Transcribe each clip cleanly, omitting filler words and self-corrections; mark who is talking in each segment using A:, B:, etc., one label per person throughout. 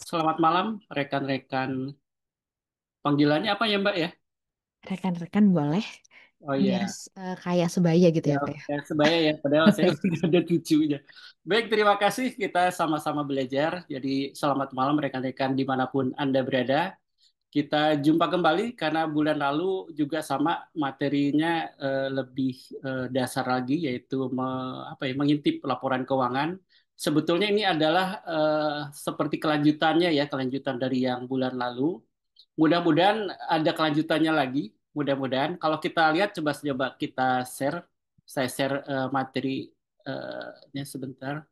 A: Selamat malam, rekan-rekan. Panggilannya apa ya, Mbak ya?
B: Rekan-rekan boleh
A: Oh
B: biar
A: iya,
B: kayak sebaya gitu
A: ya,
B: ya, Pak ya.
A: oke. Sebaya ya. Padahal saya udah ada cucunya. Baik, terima kasih. Kita sama-sama belajar. Jadi selamat malam rekan-rekan dimanapun Anda berada. Kita jumpa kembali karena bulan lalu juga sama materinya lebih dasar lagi, yaitu mengintip laporan keuangan. Sebetulnya ini adalah seperti kelanjutannya ya, kelanjutan dari yang bulan lalu. Mudah-mudahan ada kelanjutannya lagi. Mudah-mudahan. Kalau kita lihat, coba kita share. Saya share materinya sebentar.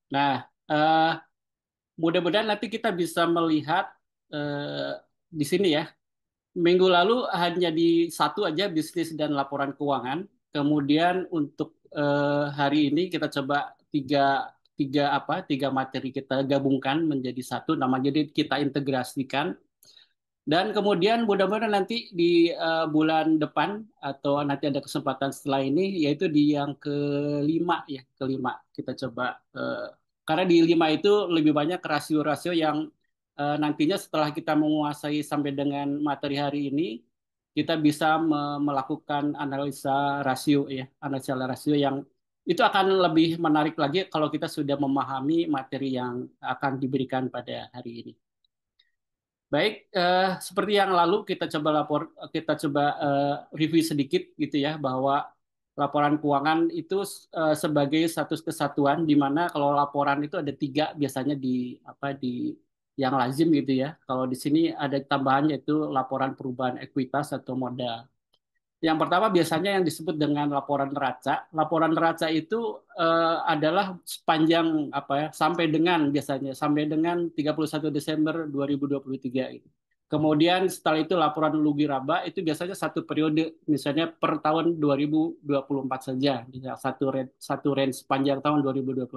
A: Nah, eh, mudah-mudahan nanti kita bisa melihat di sini ya. Minggu lalu hanya di satu aja bisnis dan laporan keuangan. Kemudian untuk hari ini kita coba tiga tiga materi kita gabungkan menjadi satu. Namanya jadi kita integrasikan. Dan kemudian mudah-mudahan nanti di bulan depan atau nanti ada kesempatan setelah ini, yaitu di yang kelima ya, kelima kita coba. Karena di lima itu lebih banyak rasio-rasio yang nantinya setelah kita menguasai sampai dengan materi hari ini, kita bisa melakukan analisa rasio ya, analisa rasio yang itu akan lebih menarik lagi kalau kita sudah memahami materi yang akan diberikan pada hari ini. Baik, seperti yang lalu kita coba review sedikit gitu ya bahwa laporan keuangan itu sebagai satu kesatuan di mana kalau laporan itu ada tiga biasanya di yang lazim gitu ya. Kalau di sini ada tambahan yaitu laporan perubahan ekuitas atau modal. Yang pertama biasanya yang disebut dengan laporan neraca. Laporan neraca itu adalah sepanjang apa ya sampai dengan biasanya sampai dengan 31 Desember 2023 itu. Kemudian setelah itu laporan lugi raba itu biasanya satu periode misalnya per tahun 2024 saja, misalnya satu range sepanjang tahun 2024.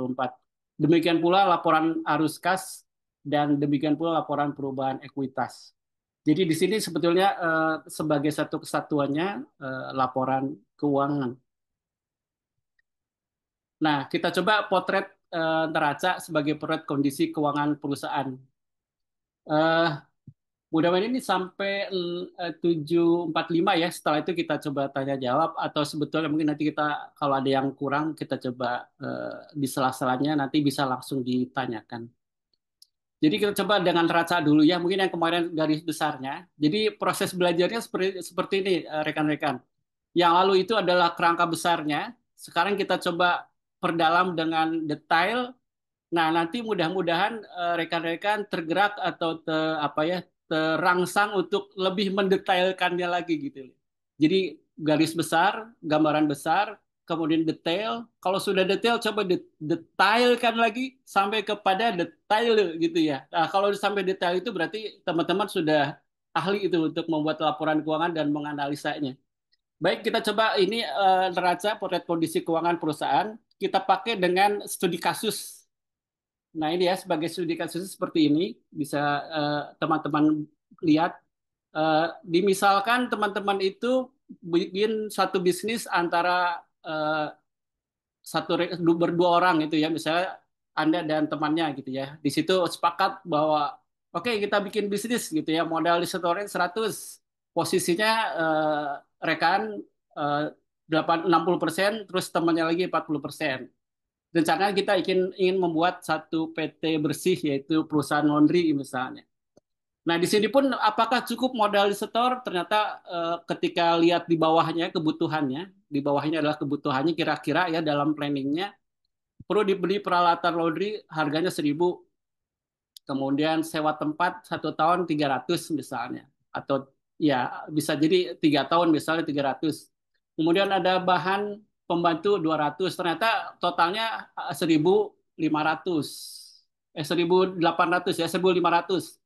A: Demikian pula laporan arus kas dan demikian pula laporan perubahan ekuitas. Jadi di sini sebetulnya sebagai satu kesatuannya laporan keuangan. Nah, kita coba potret neraca sebagai potret kondisi keuangan perusahaan. Eh, Mudah-mudahan ini sampai 745 ya. Setelah itu kita coba tanya jawab atau sebetulnya mungkin nanti kita kalau ada yang kurang kita coba di sela-selanya nanti bisa langsung ditanyakan. Jadi kita coba dengan neraca dulu ya, mungkin yang kemarin garis besarnya. Jadi proses belajarnya seperti ini rekan-rekan. Yang lalu itu adalah kerangka besarnya. Sekarang kita coba perdalam dengan detail. Nah, nanti mudah-mudahan rekan-rekan tergerak atau terangsang untuk lebih mendetailkannya lagi gitu. Jadi garis besar, gambaran besar, kemudian detail. Kalau sudah detail, coba detailkan lagi sampai kepada detail gitu ya. Nah, kalau sampai detail itu berarti teman-teman sudah ahli itu untuk membuat laporan keuangan dan menganalisanya. Baik, kita coba ini neraca potret kondisi keuangan perusahaan. Kita pakai dengan studi kasus. Nah, ini ya sebagai studi kasus seperti ini bisa teman-teman lihat. Dimisalkan teman-teman itu bikin satu bisnis antara berdua orang itu ya, misalnya Anda dan temannya gitu ya. Di situ sepakat bahwa oke kita bikin bisnis gitu ya, modal disetorin 100, posisinya rekan eh, 60%, terus temannya lagi 40%. Rencananya kita ingin membuat satu PT bersih yaitu perusahaan laundry misalnya. Nah, di sini pun apakah cukup modal disetor? Ternyata ketika lihat di bawahnya kebutuhannya, di bawahnya adalah kebutuhannya kira-kira ya dalam planningnya perlu dibeli peralatan laundry harganya 1.000, kemudian sewa tempat 1 tahun 300 misalnya, atau ya bisa jadi 3 tahun misalnya 300. Kemudian ada bahan pembantu 200, ternyata totalnya 1.500, 1.800 ya 1.500.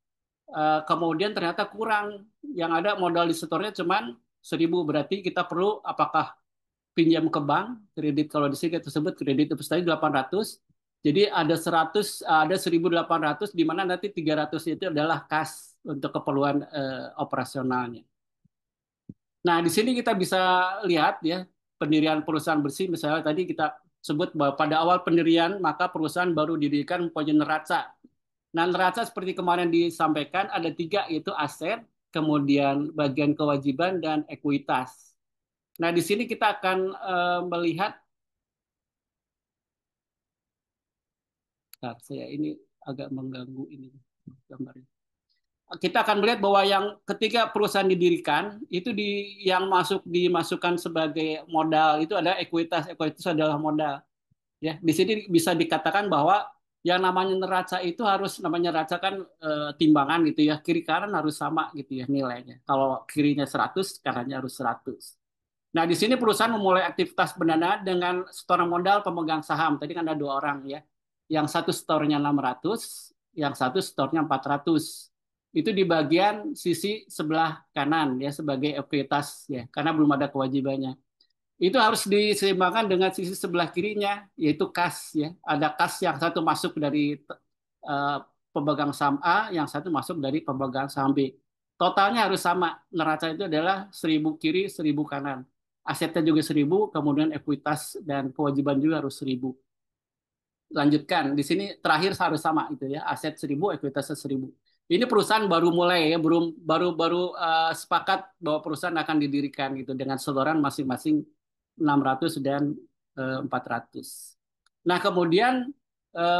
A: Kemudian ternyata kurang, yang ada modal di setornya cuman 1.000, berarti kita perlu apakah pinjam ke bank, kredit kalau di sini kita sebut kredit itu tadi 800. Jadi ada 100, ada 1.800 di mana nanti 300 itu adalah kas untuk keperluan operasionalnya. Nah, di sini kita bisa lihat ya pendirian perusahaan bersih. Misalnya tadi kita sebut bahwa pada awal pendirian maka perusahaan baru didirikan mempunyai neraca. Nah, neraca seperti kemarin disampaikan ada tiga yaitu aset, kemudian bagian kewajiban dan ekuitas. Nah, di sini kita akan melihat, nah, saya ini agak mengganggu ini gambarnya. Kita akan melihat bahwa yang ketika perusahaan didirikan itu yang dimasukkan sebagai modal itu adalah ekuitas. Ekuitas adalah modal. Ya, di sini bisa dikatakan bahwa yang namanya neraca itu harus namanya neraca kan timbangan gitu ya. Kiri kanan harus sama gitu ya nilainya. Kalau kirinya 100, kanannya harus 100. Nah, di sini perusahaan memulai aktivitas pendanaan dengan setoran modal pemegang saham. Tadi kan ada dua orang ya. Yang satu setornya 600, yang satu setornya 400. Itu di bagian sisi sebelah kanan ya sebagai ekuitas ya, karena belum ada kewajibannya. Itu harus diseimbangkan dengan sisi sebelah kirinya yaitu kas ya. Ada kas yang satu masuk dari eh, pemegang saham A, yang satu masuk dari pemegang saham B. Totalnya harus sama. Neraca itu adalah 1.000 kiri, 1.000 kanan. Asetnya juga 1.000, kemudian ekuitas dan kewajiban juga harus 1.000. Lanjutkan. Di sini terakhir harus sama itu ya. Aset 1.000, ekuitasnya 1.000. Ini perusahaan baru mulai ya, belum baru baru sepakat bahwa perusahaan akan didirikan gitu dengan setoran masing-masing 600 dan 400. Nah, kemudian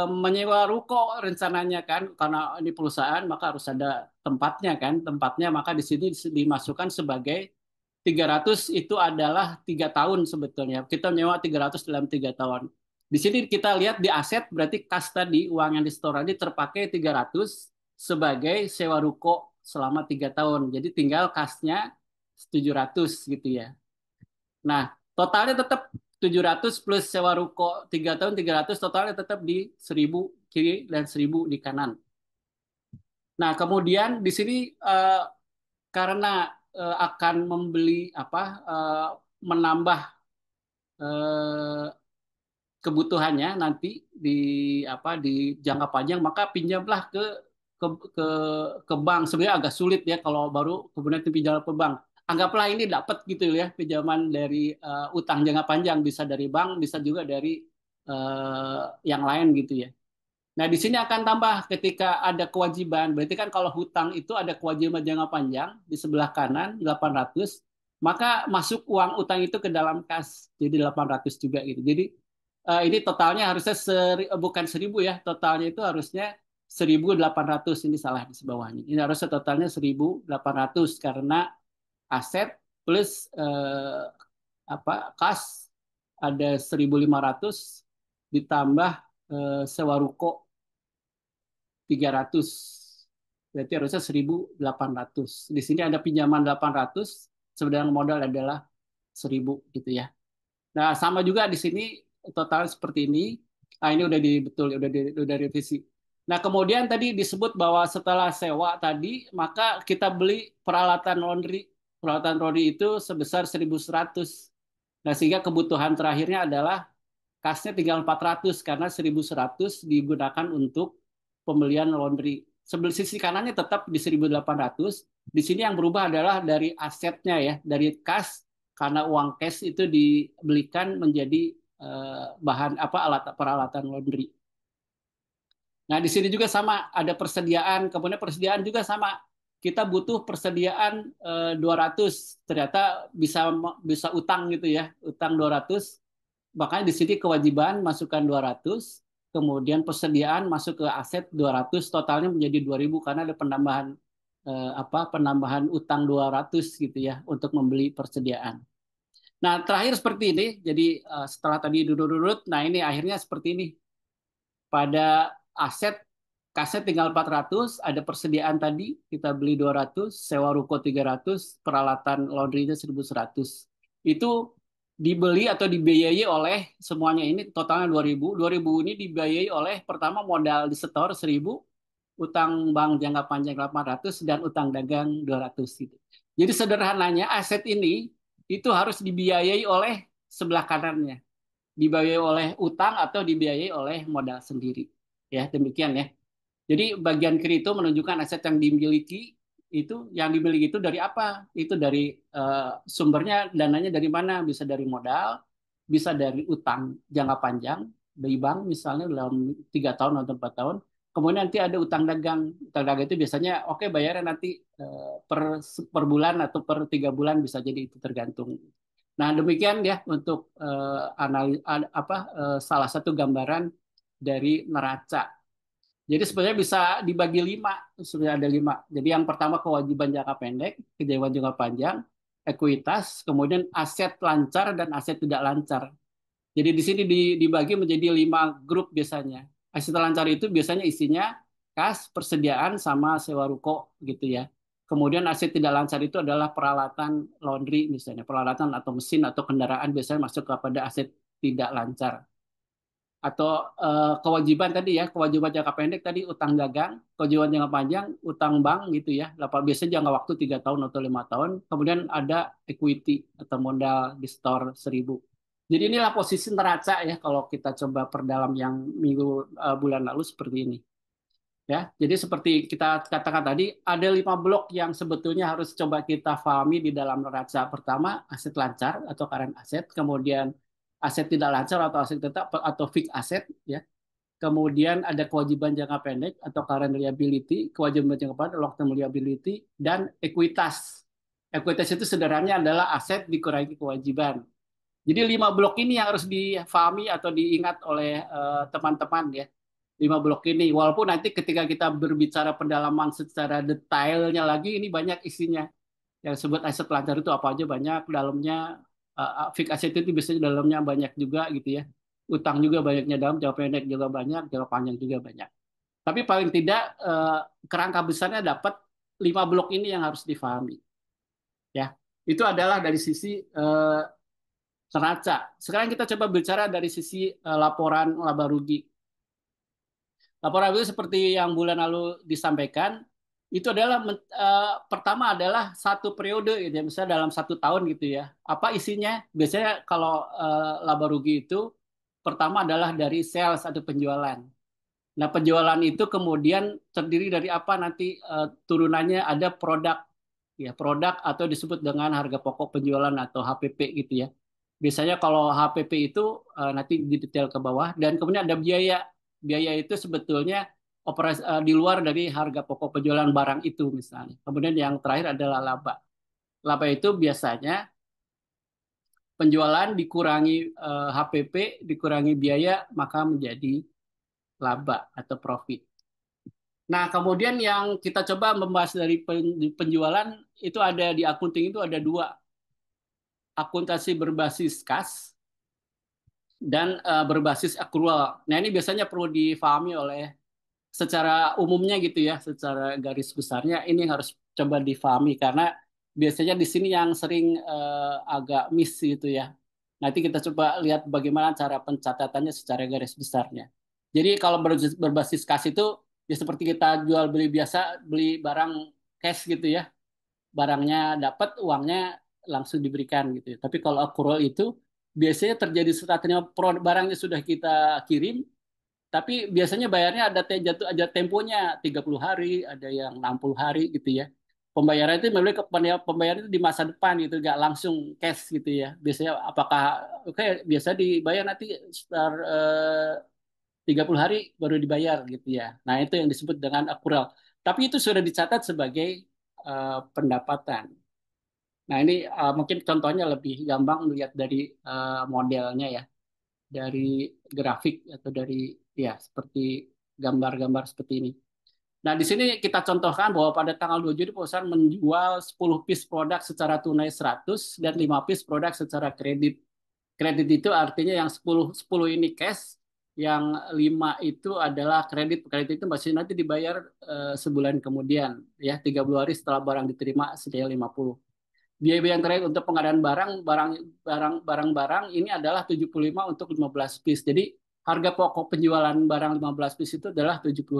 A: menyewa ruko rencananya kan karena ini perusahaan maka harus ada tempatnya kan. Tempatnya maka di sini dimasukkan sebagai 300 itu adalah 3 tahun sebetulnya. Kita menyewa 300 dalam 3 tahun. Di sini kita lihat di aset berarti kas tadi uang yang di store tadi terpakai 300 sebagai sewa ruko selama 3 tahun. Jadi tinggal kasnya 700 gitu ya. Nah, totalnya tetap 700 plus sewa ruko 3 tahun 300 totalnya tetap di 1.000 kiri dan 1.000 di kanan. Nah, kemudian di sini karena akan membeli apa menambah eh, kebutuhannya nanti di di jangka panjang maka pinjamlah ke ke ke bank. Sebenarnya agak sulit ya kalau baru kemudian pinjam ke bank. Anggaplah ini dapat gitu ya pinjaman dari utang jangka panjang bisa dari bank bisa juga dari yang lain gitu ya. Nah, di sini akan tambah ketika ada kewajiban. Berarti kan kalau hutang itu ada kewajiban jangka panjang di sebelah kanan 800, maka masuk uang utang itu ke dalam kas. Jadi 800 juga gitu. Jadi ini totalnya harusnya bukan 1.000 ya. Totalnya itu harusnya 1.800. Ini salah di bawahnya. Ini harusnya totalnya 1.800 karena aset plus kas ada 1.500 ditambah sewa ruko 300. Berarti harusnya 1.800. Di sini ada pinjaman 800, sedangkan modal adalah 1.000 gitu ya. Nah, sama juga di sini total seperti ini. Ah, ini udah betul, udah revisi. Nah, kemudian tadi disebut bahwa setelah sewa tadi, maka kita beli peralatan laundry. Peralatan laundry itu sebesar 1.100. Nah, sehingga kebutuhan terakhirnya adalah kasnya tinggal 400 karena 1.100 digunakan untuk pembelian laundry. Sebelah sisi kanannya tetap di 1.800. Di sini yang berubah adalah dari asetnya ya, dari kas karena uang cash itu dibelikan menjadi bahan alat peralatan laundry. Nah, di sini juga sama ada persediaan, kemudian persediaan juga sama. Kita butuh persediaan 200, ternyata bisa bisa utang gitu ya, utang 200. Makanya di sini kewajiban masukkan 200, kemudian persediaan masuk ke aset 200, totalnya menjadi 2.000 karena ada penambahan penambahan utang 200 gitu ya untuk membeli persediaan. Nah, terakhir seperti ini. Jadi setelah tadi duduk-duduk, nah ini akhirnya seperti ini. Pada aset kaset tinggal 400, ada persediaan tadi kita beli 200, sewa ruko 300, peralatan laundry-nya 1.100. Itu dibeli atau dibiayai oleh semuanya ini totalnya 2.000. 2.000 ini dibiayai oleh pertama modal disetor 1.000, utang bank jangka panjang 800 dan utang dagang 200 gitu. Jadi sederhananya aset ini itu harus dibiayai oleh sebelah kanannya, dibiayai oleh utang atau dibiayai oleh modal sendiri. Ya, demikian ya. Jadi bagian kiri itu menunjukkan aset yang dimiliki, itu yang dimiliki itu dari apa? Itu dari sumbernya dananya dari mana? Bisa dari modal, bisa dari utang jangka panjang dari bank misalnya dalam 3 tahun atau 4 tahun. Kemudian nanti ada utang dagang. Utang dagang itu biasanya oke bayarnya nanti per bulan atau per 3 bulan bisa jadi itu tergantung. Nah demikian ya untuk salah satu gambaran dari neraca. Jadi sebenarnya bisa dibagi lima, sebenarnya ada lima. Jadi yang pertama kewajiban jangka pendek, kewajiban jangka panjang, ekuitas, kemudian aset lancar dan aset tidak lancar. Jadi di sini dibagi menjadi 5 grup biasanya. Aset lancar itu biasanya isinya kas, persediaan, sama sewa ruko gitu ya. Kemudian aset tidak lancar itu adalah peralatan laundry misalnya, peralatan atau mesin atau kendaraan biasanya masuk kepada aset tidak lancar atau kewajiban tadi ya, kewajiban jangka pendek tadi utang dagang, kewajiban jangka panjang utang bank gitu ya. Biasanya jangka waktu 3 tahun atau 5 tahun. Kemudian ada equity atau modal di store 1.000. Jadi inilah posisi neraca ya kalau kita coba perdalam yang bulan lalu seperti ini. Ya, jadi seperti kita katakan tadi, ada 5 blok yang sebetulnya harus coba kita pahami di dalam neraca. Pertama, aset lancar atau current asset, kemudian aset tidak lancar atau aset tetap atau fixed asset, ya. Kemudian ada kewajiban jangka pendek atau current liability, kewajiban jangka pendek long term liability, dan ekuitas. Ekuitas itu sederhananya adalah aset dikurangi kewajiban. Jadi 5 blok ini yang harus difahami atau diingat oleh teman-teman ya. 5 blok ini, walaupun nanti ketika kita berbicara pendalaman secara detailnya lagi, ini banyak isinya. Yang disebut aset lancar itu apa aja banyak, dalamnya fixed asset itu biasanya dalamnya banyak juga gitu ya. Utang juga banyaknya dalam, jangka pendek juga banyak, jangka panjang juga banyak. Tapi paling tidak kerangka besarnya dapat 5 blok ini yang harus difahami. Ya, itu adalah dari sisi neraca. Sekarang kita coba bicara dari sisi laporan laba rugi. Laporan itu seperti yang bulan lalu disampaikan, itu adalah pertama adalah satu periode, gitu ya, misalnya dalam 1 tahun gitu ya. Apa isinya? Biasanya kalau laba rugi itu pertama adalah dari sales atau penjualan. Nah, penjualan itu kemudian terdiri dari apa nanti turunannya ada produk, ya produk atau disebut dengan harga pokok penjualan atau HPP gitu ya. Biasanya kalau HPP itu nanti di detail ke bawah dan kemudian ada biaya. Biaya itu sebetulnya operasi di luar dari harga pokok penjualan barang itu misalnya. Kemudian yang terakhir adalah laba. Laba itu biasanya penjualan dikurangi HPP dikurangi biaya maka menjadi laba atau profit. Nah, kemudian yang kita coba membahas dari penjualan itu ada di akunting itu ada dua, akuntansi berbasis kas dan berbasis akrual. Nah, ini biasanya perlu difahami oleh secara umumnya gitu ya, secara garis besarnya ini harus coba difahami karena biasanya di sini yang sering agak miss gitu ya. Nanti kita coba lihat bagaimana cara pencatatannya secara garis besarnya. Jadi kalau berbasis kas itu ya seperti kita jual beli biasa, beli barang cash gitu ya. Barangnya dapat, uangnya langsung diberikan gitu ya. Tapi kalau accrual itu biasanya terjadi setelah barangnya sudah kita kirim, tapi biasanya bayarnya jatuh aja temponya 30 hari, ada yang 60 hari gitu ya. Pembayaran itu melalui pembayaran itu di masa depan gitu, nggak langsung cash gitu ya. Biasanya apakah oke biasa dibayar nanti sekitar 30 hari baru dibayar gitu ya. Nah, itu yang disebut dengan akural. Tapi itu sudah dicatat sebagai pendapatan. Nah, ini mungkin contohnya lebih gampang melihat dari modelnya ya, dari grafik atau dari ya seperti gambar-gambar seperti ini. Nah, di sini kita contohkan bahwa pada tanggal 2 Juli perusahaan menjual 10 piece produk secara tunai 100 dan 5 piece produk secara kredit. Kredit itu artinya yang 10 ini cash, yang 5 itu adalah kredit. Kredit itu masih nanti dibayar sebulan kemudian ya, 30 hari setelah barang diterima sedia 50. Biaya yang terakhir untuk pengadaan barang ini adalah 75 untuk 15 piece. Jadi harga pokok penjualan barang 15 piece itu adalah 75.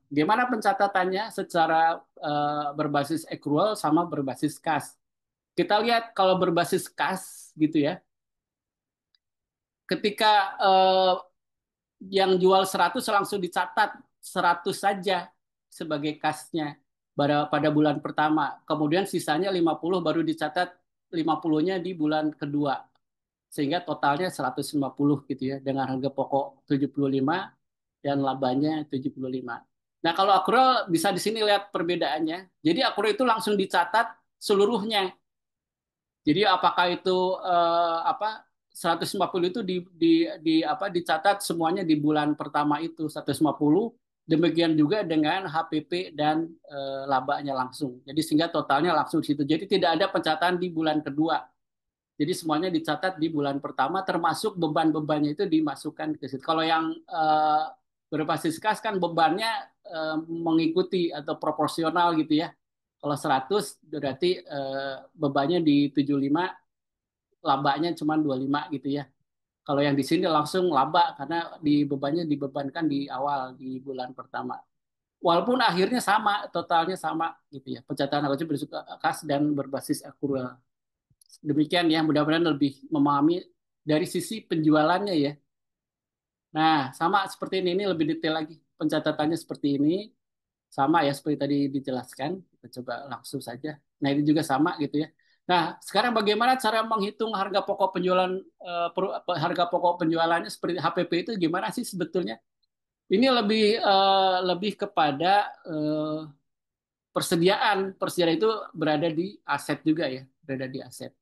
A: Gimana pencatatannya secara berbasis accrual sama berbasis kas? Kita lihat kalau berbasis kas gitu ya. Ketika yang jual 100 langsung dicatat 100 saja sebagai kasnya. pada bulan pertama. Kemudian sisanya 50 baru dicatat 50-nya di bulan kedua. Sehingga totalnya 150 gitu ya dengan harga pokok 75 dan labanya 75. Nah, kalau akrual bisa di sini lihat perbedaannya. Jadi akrual itu langsung dicatat seluruhnya. Jadi apakah itu apa 150 itu di apa dicatat semuanya di bulan pertama itu 150. Demikian juga dengan HPP dan labanya langsung. Jadi sehingga totalnya langsung di situ. Jadi tidak ada pencatatan di bulan kedua. Jadi semuanya dicatat di bulan pertama termasuk beban-bebannya itu dimasukkan ke situ. Kalau yang berbasis kas kan bebannya mengikuti atau proporsional gitu ya. Kalau 100 berarti bebannya di 75, labanya cuma 25 gitu ya. Kalau yang di sini langsung laba karena di bebannya dibebankan di awal di bulan pertama. Walaupun akhirnya sama, totalnya sama gitu ya. Pencatatan akuntansi berbasis kas dan berbasis akrual. Demikian ya, mudah-mudahan lebih memahami dari sisi penjualannya ya. Nah, sama seperti ini lebih detail lagi. Pencatatannya seperti ini, sama ya seperti tadi dijelaskan. Kita coba langsung saja. Nah, ini juga sama gitu ya. Nah, sekarang bagaimana cara menghitung harga pokok penjualan harga pokok penjualannya seperti HPP itu gimana sih sebetulnya? Ini lebih kepada persediaan itu berada di aset juga ya, berada di aset.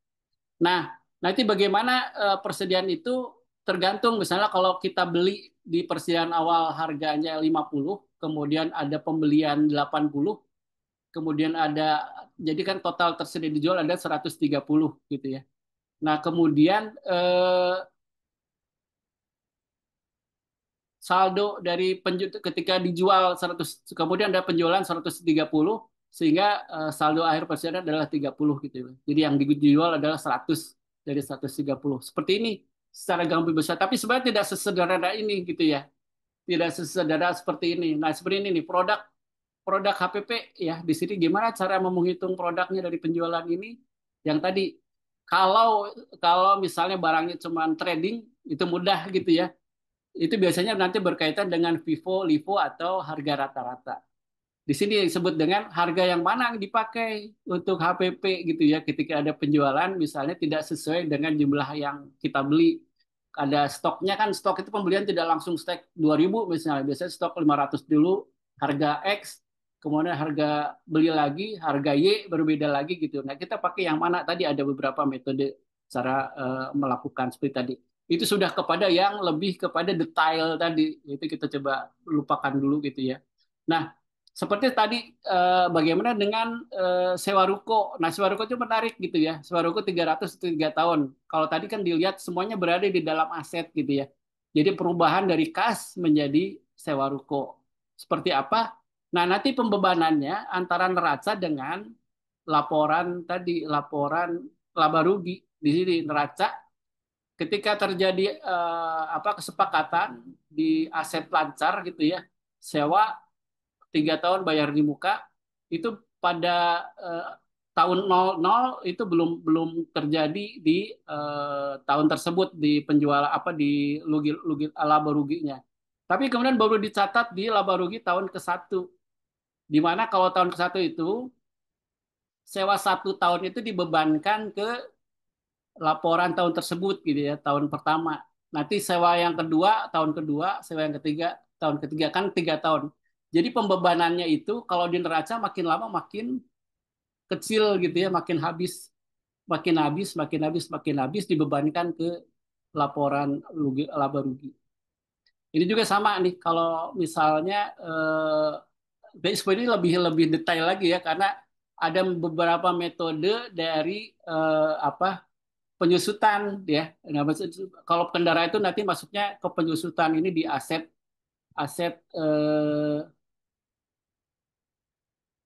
A: Nah, nanti bagaimana persediaan itu tergantung misalnya kalau kita beli di persediaan awal harganya 50, kemudian ada pembelian 80, kemudian ada jadi kan total tersedia dijual ada 130 gitu ya. Nah, kemudian saldo dari ketika dijual 100 kemudian ada penjualan 130 sehingga saldo akhir persediaan adalah 30 gitu ya. Jadi yang dijual adalah 100 dari 130. Seperti ini secara gambar besar tapi sebenarnya tidak sesederhana ini gitu ya. Tidak sesederhana seperti ini. Nah, seperti ini nih produk produk HPP ya di sini gimana cara menghitung produknya dari penjualan ini yang tadi kalau kalau misalnya barangnya cuma trading itu mudah gitu ya itu biasanya nanti berkaitan dengan Vivo, Livo atau harga rata-rata. Di sini disebut dengan harga yang mana yang dipakai untuk HPP gitu ya. Ketika ada penjualan misalnya tidak sesuai dengan jumlah yang kita beli. Ada stoknya kan stok itu pembelian tidak langsung stok 2000 misalnya. Biasanya stok 500 dulu harga X, kemudian harga beli lagi, harga Y berbeda lagi gitu. Nah, kita pakai yang mana? Tadi ada beberapa metode cara melakukan seperti tadi. Itu sudah kepada yang lebih kepada detail tadi. Itu kita coba lupakan dulu gitu ya. Nah, seperti tadi bagaimana dengan sewa ruko. Nah, sewa ruko itu menarik gitu ya. Sewa ruko 303 tahun. Kalau tadi kan dilihat semuanya berada di dalam aset gitu ya. Jadi perubahan dari kas menjadi sewa ruko. Seperti apa? Nah, nanti pembebanannya antara neraca dengan laporan tadi, laporan laba rugi. Di sini neraca ketika terjadi kesepakatan di aset lancar gitu ya. Sewa 3 tahun bayar di muka itu pada eh, tahun 00 itu belum belum terjadi di tahun tersebut di penjualan di lugi laba ruginya. Tapi kemudian baru dicatat di laba rugi tahun ke-1. Di mana kalau tahun ke-1 itu sewa 1 tahun itu dibebankan ke laporan tahun tersebut gitu ya, tahun pertama. Nanti sewa yang kedua, tahun kedua, sewa yang ketiga, tahun ketiga kan 3 tahun. Jadi pembebanannya itu kalau di neraca makin lama makin kecil gitu ya, makin habis, makin habis, makin habis, makin habis dibebankan ke laporan rugi, laba rugi. Ini juga sama nih kalau misalnya sebenarnya lebih lebih detail lagi ya karena ada beberapa metode dari penyusutan ya. Nah, kalau kendaraan itu nanti masuknya ke penyusutan ini di aset aset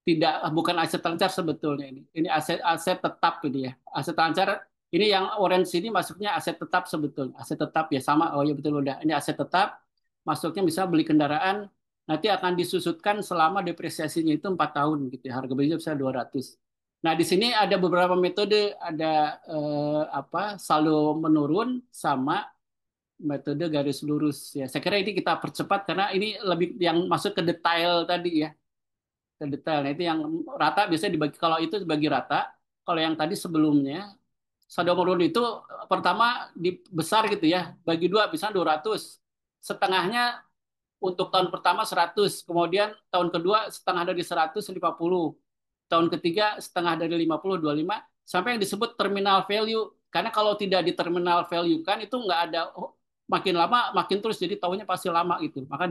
A: tidak bukan aset lancar sebetulnya ini. Ini aset aset tetap ini ya. Aset lancar ini yang orange ini masuknya aset tetap sebetulnya. Aset tetap ya sama. Oh ya betul udah. Ini aset tetap masuknya bisa beli kendaraan nanti akan disusutkan selama depresiasinya itu 4 tahun gitu ya. Harga belinya bisa 200. Nah, di sini ada beberapa metode, ada saldo menurun sama metode garis lurus ya. Saya kira ini kita percepat karena ini lebih yang masuk ke detail tadi ya. ke detail. Nah, itu yang rata biasanya dibagi, kalau itu dibagi rata. Kalau yang tadi sebelumnya Sadomurun itu pertama besar gitu ya, bagi dua, misalnya 200. Setengahnya untuk tahun pertama 100, kemudian tahun kedua setengah dari 150, tahun ketiga setengah dari 50, 25, sampai yang disebut terminal value. Karena kalau tidak di terminal value kan itu nggak ada, oh, makin lama makin terus, jadi tahunnya pasti lama gitu. Maka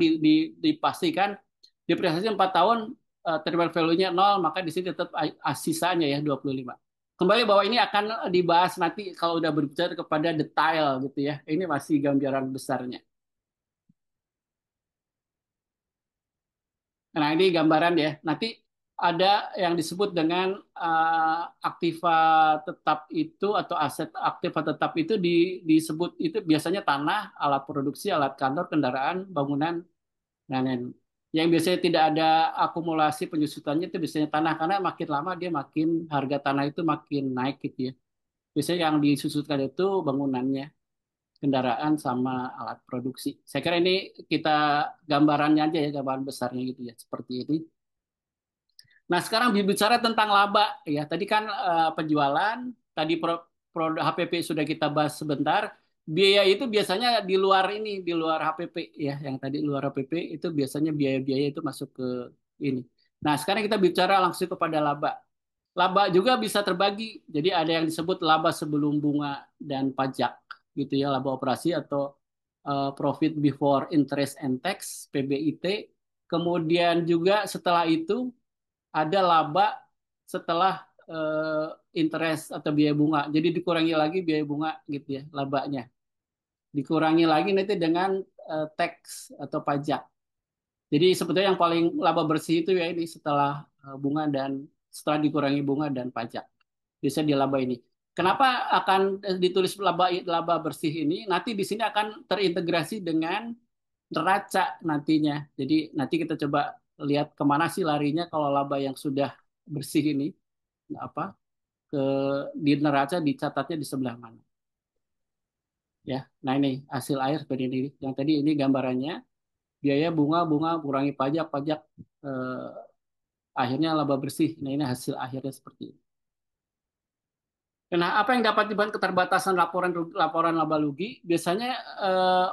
A: dipastikan di prestasi 4 tahun terminal value-nya nol, maka di sini tetap sisanya ya 25. Kembali bahwa ini akan dibahas nanti kalau udah berbicara kepada detail gitu ya. Ini masih gambaran besarnya. Nah, ini gambaran ya. Nanti ada yang disebut dengan aktiva tetap itu, atau aset aktiva tetap itu disebut itu biasanya tanah, alat produksi, alat kantor, kendaraan, bangunan, dan lain. Yang biasanya tidak ada akumulasi penyusutannya itu biasanya tanah, karena makin lama dia makin harga tanah itu makin naik gitu ya. Biasanya yang disusutkan itu bangunannya, kendaraan sama alat produksi. Saya kira ini kita gambarannya aja ya, gambaran besarnya gitu ya, seperti ini. Nah, sekarang bicara tentang laba ya. Tadi kan penjualan, tadi produk HPP sudah kita bahas sebentar. Biaya itu biasanya di luar ini, di luar HPP ya. Yang tadi luar HPP itu biasanya biaya-biaya itu masuk ke ini. Nah, sekarang kita bicara langsung kepada laba. Laba juga bisa terbagi. Jadi ada yang disebut laba sebelum bunga dan pajak gitu ya, laba operasi atau profit before interest and tax, PBIT. Kemudian juga setelah itu ada laba setelah interest atau biaya bunga. Jadi dikurangi lagi biaya bunga gitu ya, labanya. Dikurangi lagi nanti dengan tax atau pajak. Jadi sebetulnya yang paling laba bersih itu ya ini setelah bunga dan setelah dikurangi bunga dan pajak. Bisa di laba ini. Kenapa akan ditulis laba laba bersih ini? Nanti di sini akan terintegrasi dengan neraca nantinya. Jadi nanti kita coba lihat kemana sih larinya kalau laba yang sudah bersih ini, apa, ke di neraca dicatatnya di sebelah mana ya. Nah, ini hasil akhir seperti ini. Yang tadi ini gambarannya, biaya bunga bunga kurangi pajak pajak, eh, akhirnya laba bersih. Nah, ini hasil akhirnya seperti ini. Nah, apa yang dapat dibantu keterbatasan laporan laporan laba rugi? Biasanya eh,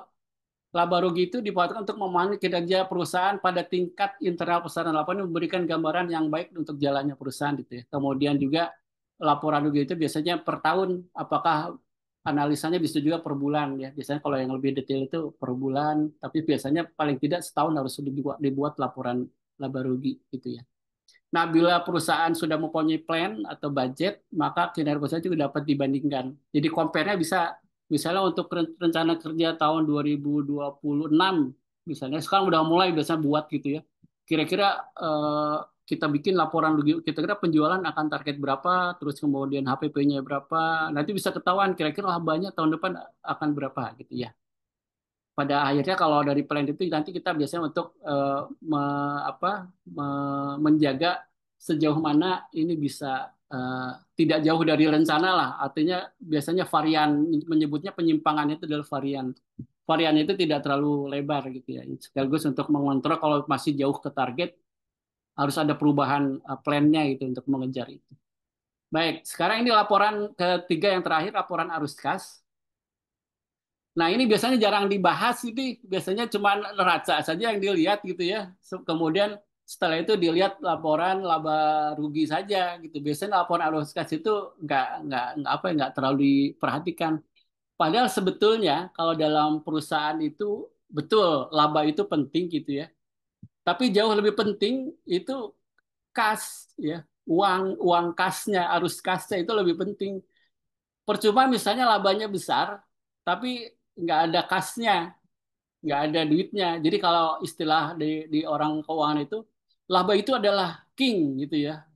A: laba rugi itu dibuatkan untuk memahami kinerja perusahaan pada tingkat internal perusahaan. Laporan memberikan gambaran yang baik untuk jalannya perusahaan gitu ya. Kemudian juga laporan rugi itu biasanya per tahun, apakah analisanya bisa juga per bulan ya. Biasanya kalau yang lebih detail itu per bulan, tapi biasanya paling tidak setahun harus dibuat laporan laba rugi gitu ya. Nah, bila perusahaan sudah mempunyai plan atau budget, maka kinerja perusahaan juga dapat dibandingkan. Jadi compare-nya bisa, misalnya untuk rencana kerja tahun 2026, misalnya sekarang udah mulai biasanya buat gitu ya. Kira-kira kita bikin laporan, kira-kira penjualan akan target berapa, terus kemudian HPP-nya berapa, nanti bisa ketahuan kira-kira labanya tahun depan akan berapa gitu ya. Pada akhirnya kalau dari plan itu nanti kita biasanya untuk menjaga sejauh mana ini bisa tidak jauh dari rencana lah. Artinya biasanya varian, menyebutnya penyimpangan itu adalah varian. Varian itu tidak terlalu lebar gitu ya. Sekaligus untuk mengontrol kalau masih jauh ke target, harus ada perubahan plannya gitu untuk mengejar itu. Baik, sekarang ini laporan ketiga yang terakhir, laporan arus kas. Nah, ini biasanya jarang dibahas, ini biasanya cuma neraca saja yang dilihat gitu ya. Kemudian setelah itu dilihat laporan laba rugi saja gitu. Biasanya laporan arus kas itu nggak terlalu diperhatikan. Padahal sebetulnya kalau dalam perusahaan itu betul laba itu penting gitu ya. Tapi jauh lebih penting itu kas ya, uang uang kasnya, arus kasnya itu lebih penting. Percuma misalnya labanya besar, tapi nggak ada kasnya, nggak ada duitnya. Jadi kalau istilah di orang keuangan itu, laba itu adalah king gitu ya.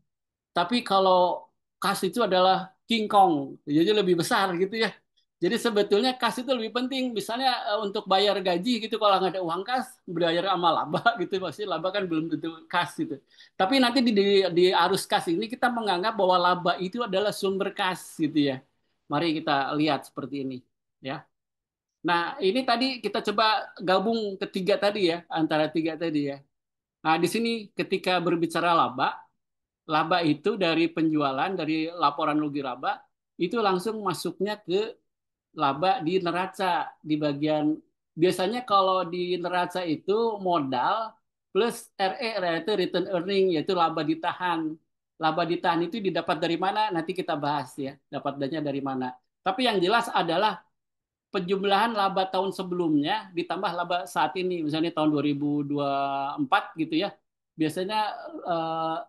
A: Tapi kalau kas itu adalah King Kong, jadi lebih besar gitu ya. Jadi sebetulnya kas itu lebih penting. Misalnya untuk bayar gaji gitu, kalau nggak ada uang kas, bayar sama laba gitu. Pasti laba kan belum tentu kas gitu. Tapi nanti di arus kas ini kita menganggap bahwa laba itu adalah sumber kas gitu ya. Mari kita lihat seperti ini ya. Nah, ini tadi kita coba gabung ketiga tadi ya, antara tiga tadi ya. Nah, di sini ketika berbicara laba, laba itu dari penjualan, dari laporan rugi laba, itu langsung masuknya ke laba di neraca di bagian biasanya kalau di neraca itu modal plus RE yaitu return earning yaitu laba ditahan. Laba ditahan itu didapat dari mana? Nanti kita bahas ya, dapatnya dari mana. Tapi yang jelas adalah penjumlahan laba tahun sebelumnya ditambah laba saat ini, misalnya tahun 2024 gitu ya. Biasanya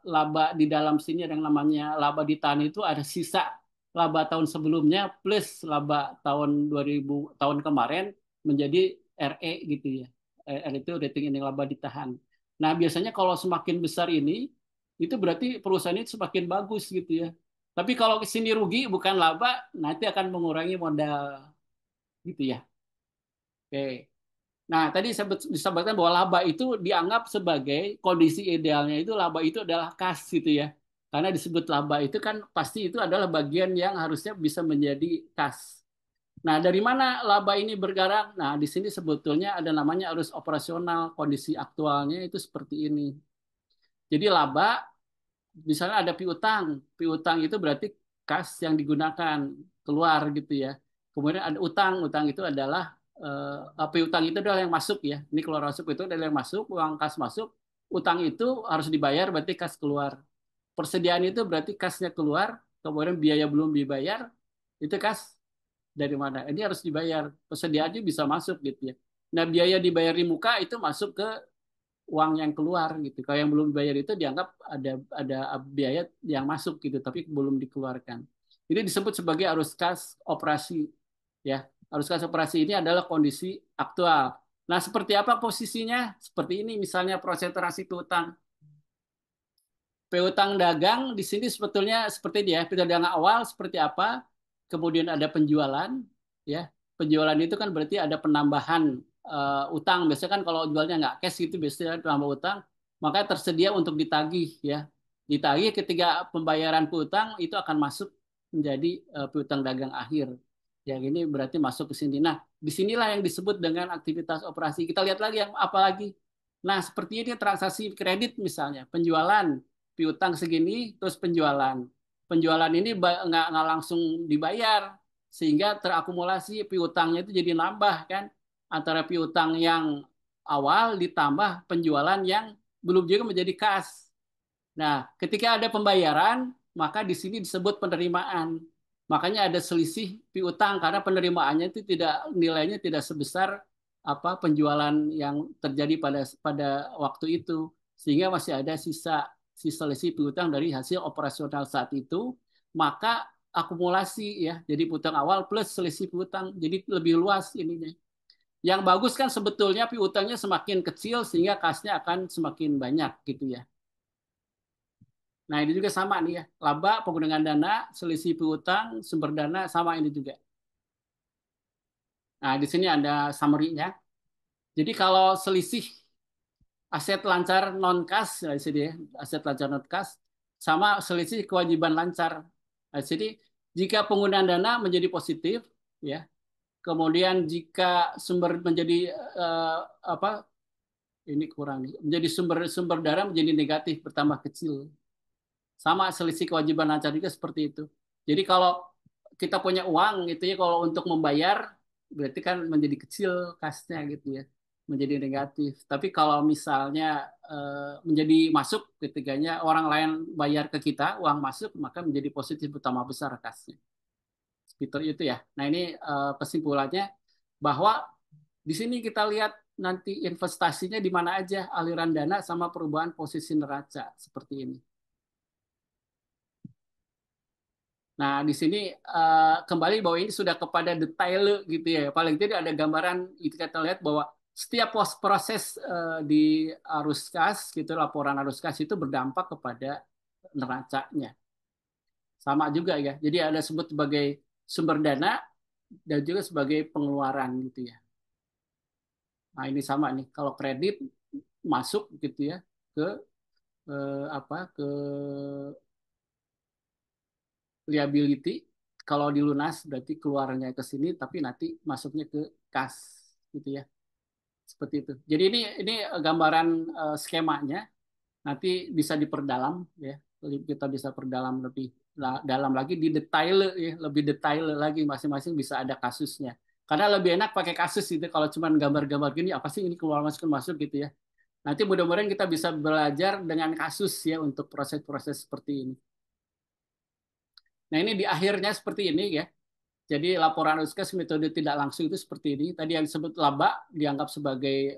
A: laba di dalam sini ada yang namanya laba ditahan itu ada sisa laba tahun sebelumnya plus laba tahun 2000 tahun kemarin menjadi RE gitu ya. R itu rating ini laba ditahan. Nah, biasanya kalau semakin besar ini itu berarti perusahaan ini semakin bagus gitu ya. Tapi kalau ke sini rugi bukan laba, nanti akan mengurangi modal gitu ya. Oke. Nah, tadi saya disebutkan bahwa laba itu dianggap sebagai kondisi idealnya itu laba itu adalah kas gitu ya. Karena disebut laba itu kan pasti itu adalah bagian yang harusnya bisa menjadi kas. Nah, dari mana laba ini bergerak? Nah, di sini sebetulnya ada namanya arus operasional. Kondisi aktualnya itu seperti ini. Jadi laba misalnya ada piutang. Piutang itu berarti kas yang digunakan keluar gitu ya. Kemudian ada utang. Utang itu adalah piutang itu adalah yang masuk ya. Ini keluar masuk itu adalah yang masuk, uang kas masuk. Utang itu harus dibayar berarti kas keluar. Persediaan itu berarti kasnya keluar, kemudian biaya belum dibayar, itu kas dari mana? Ini harus dibayar. Persediaannya bisa masuk gitu ya. Nah, biaya dibayar di muka itu masuk ke uang yang keluar gitu. Kalau yang belum dibayar itu dianggap ada biaya yang masuk gitu, tapi belum dikeluarkan. Ini disebut sebagai arus kas operasi ya. Arus kas operasi ini adalah kondisi aktual. Nah, seperti apa posisinya? Seperti ini misalnya konsentrasi piutang. Piutang dagang di sini sebetulnya seperti dia. Piutang dagang awal seperti apa? Kemudian ada penjualan ya. Penjualan itu kan berarti ada penambahan utang. Biasanya kan kalau jualnya nggak cash gitu biasanya tambah utang, maka tersedia untuk ditagih ya. Ditagih ketika pembayaran piutang itu akan masuk menjadi piutang dagang akhir. Yang ini berarti masuk ke sini. Nah, disinilah yang disebut dengan aktivitas operasi. Kita lihat lagi yang apa lagi. Nah, seperti ini transaksi kredit misalnya, penjualan piutang segini, terus penjualan. Penjualan ini nggak langsung dibayar, sehingga terakumulasi piutangnya itu jadi nambah kan, antara piutang yang awal ditambah penjualan yang belum juga menjadi kas. Nah, ketika ada pembayaran, maka di sini disebut penerimaan. Makanya ada selisih piutang karena penerimaannya itu tidak nilainya tidak sebesar apa penjualan yang terjadi pada waktu itu, sehingga masih ada sisa selisih piutang dari hasil operasional saat itu, maka akumulasi ya, jadi piutang awal plus selisih piutang, jadi lebih luas ininya. Yang bagus kan sebetulnya piutangnya semakin kecil sehingga kasnya akan semakin banyak gitu ya. Nah, ini juga sama nih ya. Laba, penggunaan dana, selisih piutang, sumber dana, sama ini juga. Nah, di sini ada summary-nya. Jadi kalau selisih aset lancar non kas, nah, di sini ya, aset lancar non kas, sama selisih kewajiban lancar. Nah, di sini jika penggunaan dana menjadi positif, ya, kemudian jika sumber menjadi eh, apa? Ini kurang nih. Menjadi sumber dana menjadi negatif, bertambah kecil. Sama selisih kewajiban lancar juga seperti itu. Jadi kalau kita punya uang gitu ya, kalau untuk membayar berarti kan menjadi kecil kasnya gitu ya, menjadi negatif. Tapi kalau misalnya menjadi masuk ketiganya orang lain bayar ke kita uang masuk maka menjadi positif utama besar kasnya. Seperti itu ya. Nah ini kesimpulannya bahwa di sini kita lihat nanti investasinya di mana aja aliran dana sama perubahan posisi neraca seperti ini. Nah, di sini kembali bahwa ini sudah kepada detail gitu ya. Paling tidak ada gambaran itu kita lihat bahwa setiap proses di arus kas gitu, laporan arus kas itu berdampak kepada neracanya. Sama juga ya. Jadi ada sebut sebagai sumber dana dan juga sebagai pengeluaran gitu ya. Nah, ini sama nih. Kalau kredit masuk gitu ya ke apa ke liability. Kalau dilunas berarti keluarnya ke sini, tapi nanti masuknya ke kas, gitu ya. seperti itu. Jadi ini gambaran skemanya. Nanti bisa diperdalam ya, kita bisa perdalam lebih dalam lagi di detail ya, lebih detail lagi masing-masing bisa ada kasusnya. Karena lebih enak pakai kasus gitu kalau cuma gambar-gambar gini apa sih ini keluar masuk gitu ya. Nanti mudah-mudahan kita bisa belajar dengan kasus ya untuk proses-proses seperti ini. Nah, ini di akhirnya seperti ini ya. Jadi laporan USKAS metode tidak langsung itu seperti ini. Tadi yang disebut laba dianggap sebagai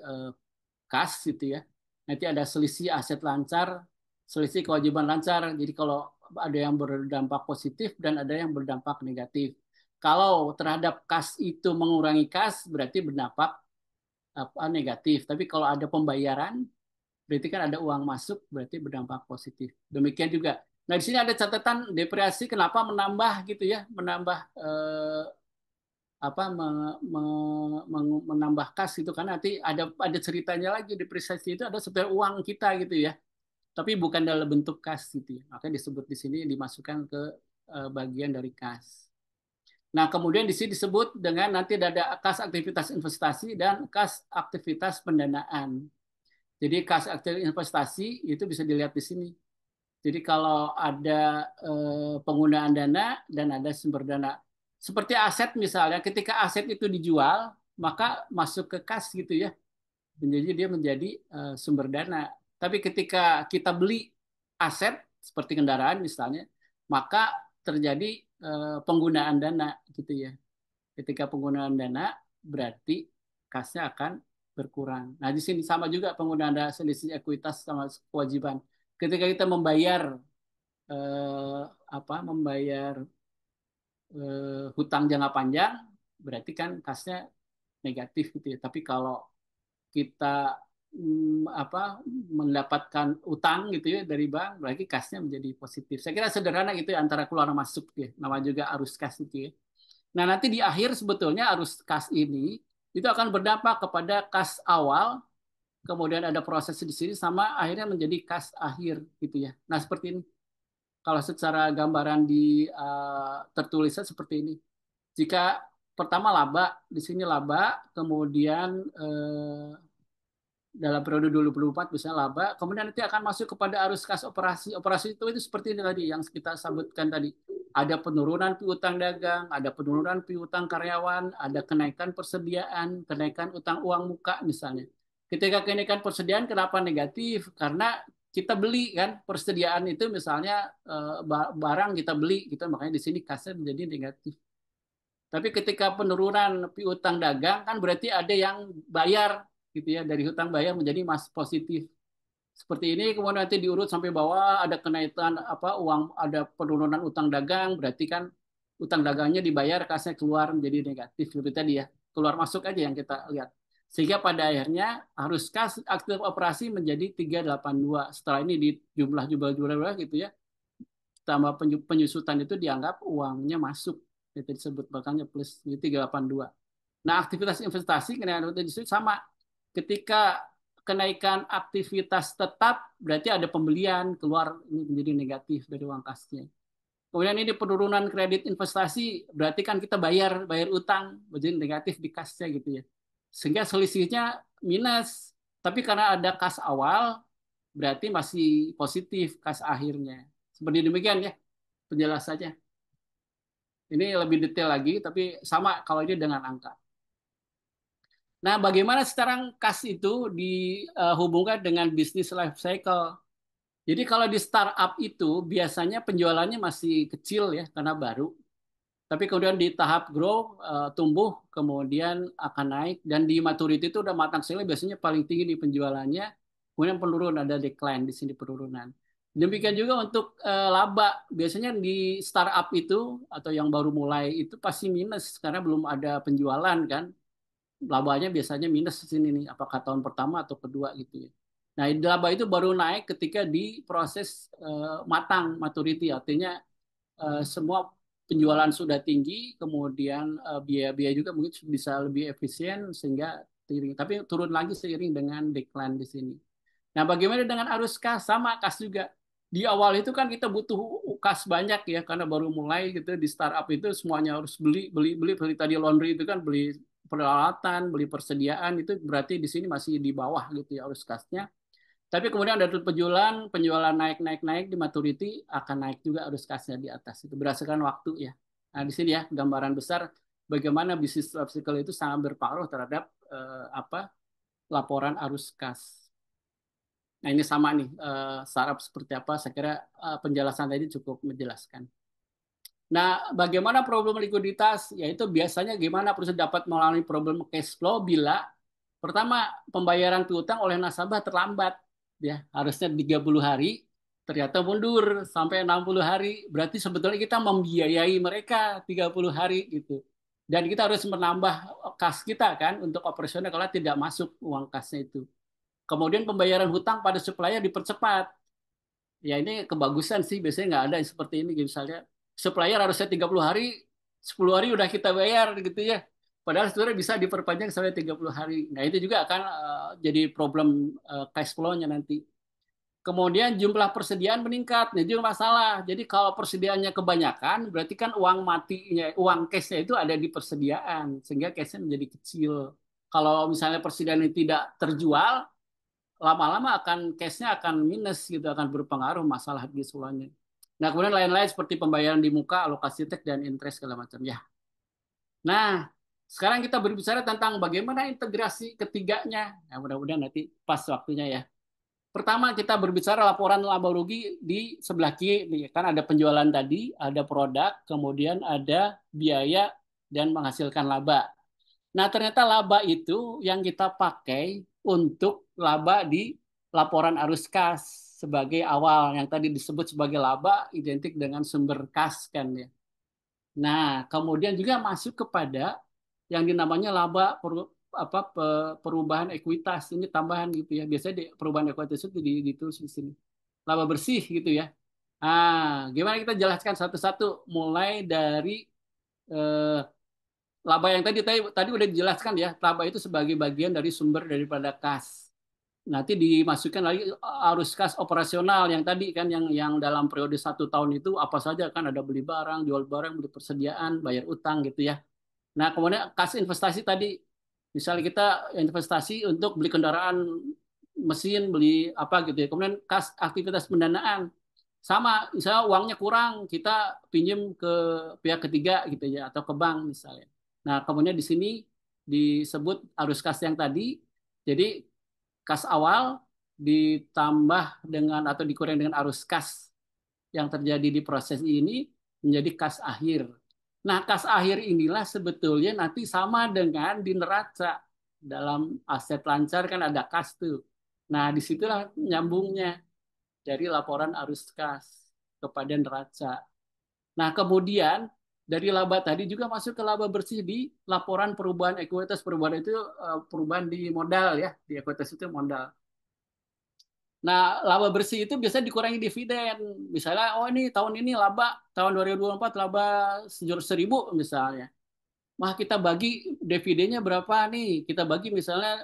A: kas gitu ya. Nanti ada selisih aset lancar, selisih kewajiban lancar. Jadi kalau ada yang berdampak positif dan ada yang berdampak negatif. Kalau terhadap kas itu mengurangi kas berarti berdampak apa negatif. Tapi kalau ada pembayaran berarti kan ada uang masuk berarti berdampak positif. Demikian juga. Nah, di sini ada catatan depresiasi kenapa menambah gitu ya, menambah apa menambah kas itu kan nanti ada ceritanya lagi depresiasi itu ada sebenarnya uang kita gitu ya tapi bukan dalam bentuk kas gitu ya makanya disebut di sini dimasukkan ke bagian dari kas. Nah kemudian di sini disebut dengan nanti ada kas aktivitas investasi dan kas aktivitas pendanaan. Jadi kas aktivitas investasi itu bisa dilihat di sini. Jadi kalau ada penggunaan dana dan ada sumber dana. Seperti aset misalnya, ketika aset itu dijual, maka masuk ke kas gitu ya. Jadi dia menjadi sumber dana. Tapi ketika kita beli aset seperti kendaraan misalnya, maka terjadi penggunaan dana gitu ya. Ketika penggunaan dana berarti kasnya akan berkurang. Nah, di sini sama juga penggunaan dana selisih ekuitas sama kewajiban. Ketika kita membayar eh, membayar hutang jangka panjang berarti kan kasnya negatif gitu ya. Tapi kalau kita mendapatkan utang gitu ya dari bank berarti kasnya menjadi positif. Saya kira sederhana gitu ya antara keluar masuk ya. Nama juga arus kas itu ya. Nah, nanti di akhir sebetulnya arus kas ini itu akan berdampak kepada kas awal, kemudian ada proses di sini sama akhirnya menjadi kas akhir gitu ya. Nah, seperti ini. Kalau secara gambaran di tertulisnya seperti ini. Jika pertama laba, di sini laba, kemudian dalam periode 2024 misalnya laba, kemudian nanti akan masuk kepada arus kas operasi. Operasi itu seperti ini tadi yang kita sebutkan tadi. Ada penurunan piutang dagang, ada penurunan piutang karyawan, ada kenaikan persediaan, kenaikan utang uang muka misalnya. Ketika kenaikan persediaan kenapa negatif? Karena kita beli kan persediaan itu misalnya barang kita beli gitu makanya di sini kasnya menjadi negatif. Tapi ketika penurunan piutang dagang kan berarti ada yang bayar gitu ya dari hutang bayar menjadi mas positif. Seperti ini kemudian nanti diurut sampai bawah ada kenaikan uang ada penurunan utang dagang berarti kan utang dagangnya dibayar kasnya keluar menjadi negatif seperti tadi ya. Keluar masuk aja yang kita lihat. Sehingga pada akhirnya harus kas aktif operasi menjadi 382. Setelah ini di jumlah gitu ya tambah penyusutan itu dianggap uangnya masuk itu disebut makanya plus 382. Nah aktivitas investasi kenaikan itu sama ketika kenaikan aktivitas tetap berarti ada pembelian keluar ini menjadi negatif dari uang kasnya. Kemudian ini penurunan kredit investasi berarti kan kita bayar bayar utang menjadi negatif di kasnya gitu ya. Sehingga selisihnya minus. Tapi karena ada kas awal berarti masih positif kas akhirnya. Seperti demikian ya penjelasannya. Ini lebih detail lagi, tapi sama kalau ini dengan angka. Nah, bagaimana sekarang kas itu dihubungkan dengan bisnis life cycle? Jadi kalau di startup itu biasanya penjualannya masih kecil ya karena baru. Tapi kemudian di tahap grow, tumbuh, kemudian akan naik. Dan di maturity itu udah matang sekali, biasanya paling tinggi di penjualannya. Kemudian penurun, ada decline di sini penurunan. Demikian juga untuk laba. Biasanya di startup itu, atau yang baru mulai, itu pasti minus. Karena belum ada penjualan kan. Labanya biasanya minus di sini nih. Apakah tahun pertama atau kedua gitu ya. Nah, laba itu baru naik ketika di proses matang, maturity. Artinya semua penjualan sudah tinggi, kemudian biaya-biaya juga mungkin bisa lebih efisien sehingga seiring, tapi turun lagi seiring dengan decline di sini. Nah, bagaimana dengan arus kas? Sama kas juga. Di awal itu kan kita butuh kas banyak ya karena baru mulai gitu di startup itu semuanya harus beli beli beli seperti tadi laundry itu kan beli peralatan, beli persediaan itu berarti di sini masih di bawah gitu ya arus kasnya. Tapi kemudian ada penjualan, penjualan naik naik naik di maturity akan naik juga arus kasnya di atas itu berdasarkan waktu ya. Nah di sini ya gambaran besar bagaimana bisnis life cycle itu sangat berpengaruh terhadap apa laporan arus kas. Nah ini sama nih saraf seperti apa. Saya kira penjelasan tadi cukup menjelaskan. Nah, bagaimana problem likuiditas? Yaitu biasanya gimana perusahaan dapat mengalami problem cash flow bila pertama pembayaran piutang oleh nasabah terlambat. Ya, harusnya 30 hari, ternyata mundur sampai 60 hari. Berarti sebetulnya kita membiayai mereka 30 hari gitu. Dan kita harus menambah kas kita kan untuk operasional kalau tidak masuk uang kasnya itu. Kemudian pembayaran hutang pada supplier dipercepat. Ya ini kebagusan sih, biasanya nggak ada yang seperti ini. Misalnya supplier harusnya 30 hari, 10 hari udah kita bayar gitu ya. Padahal sebenarnya bisa diperpanjang sampai 30 hari. Nah itu juga akan jadi problem cash flow-nya nanti. Kemudian jumlah persediaan meningkat, nah itu masalah. Jadi kalau persediaannya kebanyakan, berarti kan uang matinya, uang cash-nya itu ada di persediaan, sehingga cash-nya menjadi kecil. Kalau misalnya persediaan ini tidak terjual, lama-lama akan case-nya akan minus gitu, akan berpengaruh masalah di sulanya. Nah, kemudian lain-lain seperti pembayaran di muka, alokasi teks dan interest segala macam ya. Nah, sekarang kita berbicara tentang bagaimana integrasi ketiganya. Ya, mudah-mudahan nanti pas waktunya ya. Pertama kita berbicara laporan laba rugi di sebelah kiri. Kan ada penjualan tadi, ada produk, kemudian ada biaya dan menghasilkan laba. Nah, ternyata laba itu yang kita pakai untuk laba di laporan arus kas sebagai awal yang tadi disebut sebagai laba identik dengan sumber kas kan ya. Nah, kemudian juga masuk kepada yang dinamanya laba perubahan ekuitas ini tambahan gitu ya. Biasanya perubahan ekuitas itu ditulis di sini. Laba bersih gitu ya. Ah, gimana kita jelaskan satu-satu mulai dari eh, laba yang tadi udah dijelaskan ya, laba itu sebagai bagian dari sumber daripada kas. Nanti dimasukkan lagi arus kas operasional yang tadi kan yang dalam periode 1 tahun itu apa saja kan ada beli barang, jual barang, beli persediaan, bayar utang gitu ya. Nah, kemudian kas investasi tadi misalnya kita investasi untuk beli kendaraan mesin, beli apa gitu ya. Kemudian kas aktivitas pendanaan sama, misalnya uangnya kurang, kita pinjam ke pihak ketiga gitu ya atau ke bank misalnya. Nah, kemudian di sini disebut arus kas yang tadi. Jadi kas awal ditambah dengan atau dikurangi dengan arus kas yang terjadi di proses ini menjadi kas akhir. Nah, kas akhir inilah sebetulnya nanti sama dengan di neraca. Dalam aset lancar kan ada kas tuh. Nah, disitulah nyambungnya dari laporan arus kas kepada neraca. Nah, kemudian dari laba tadi juga masuk ke laba bersih di laporan perubahan ekuitas. Perubahan itu perubahan di modal ya, di ekuitas itu modal. Nah, laba bersih itu biasanya dikurangi dividen. Misalnya, oh ini tahun ini laba, tahun 2024 laba 1.000 misalnya. Wah, kita bagi dividennya berapa nih? Kita bagi misalnya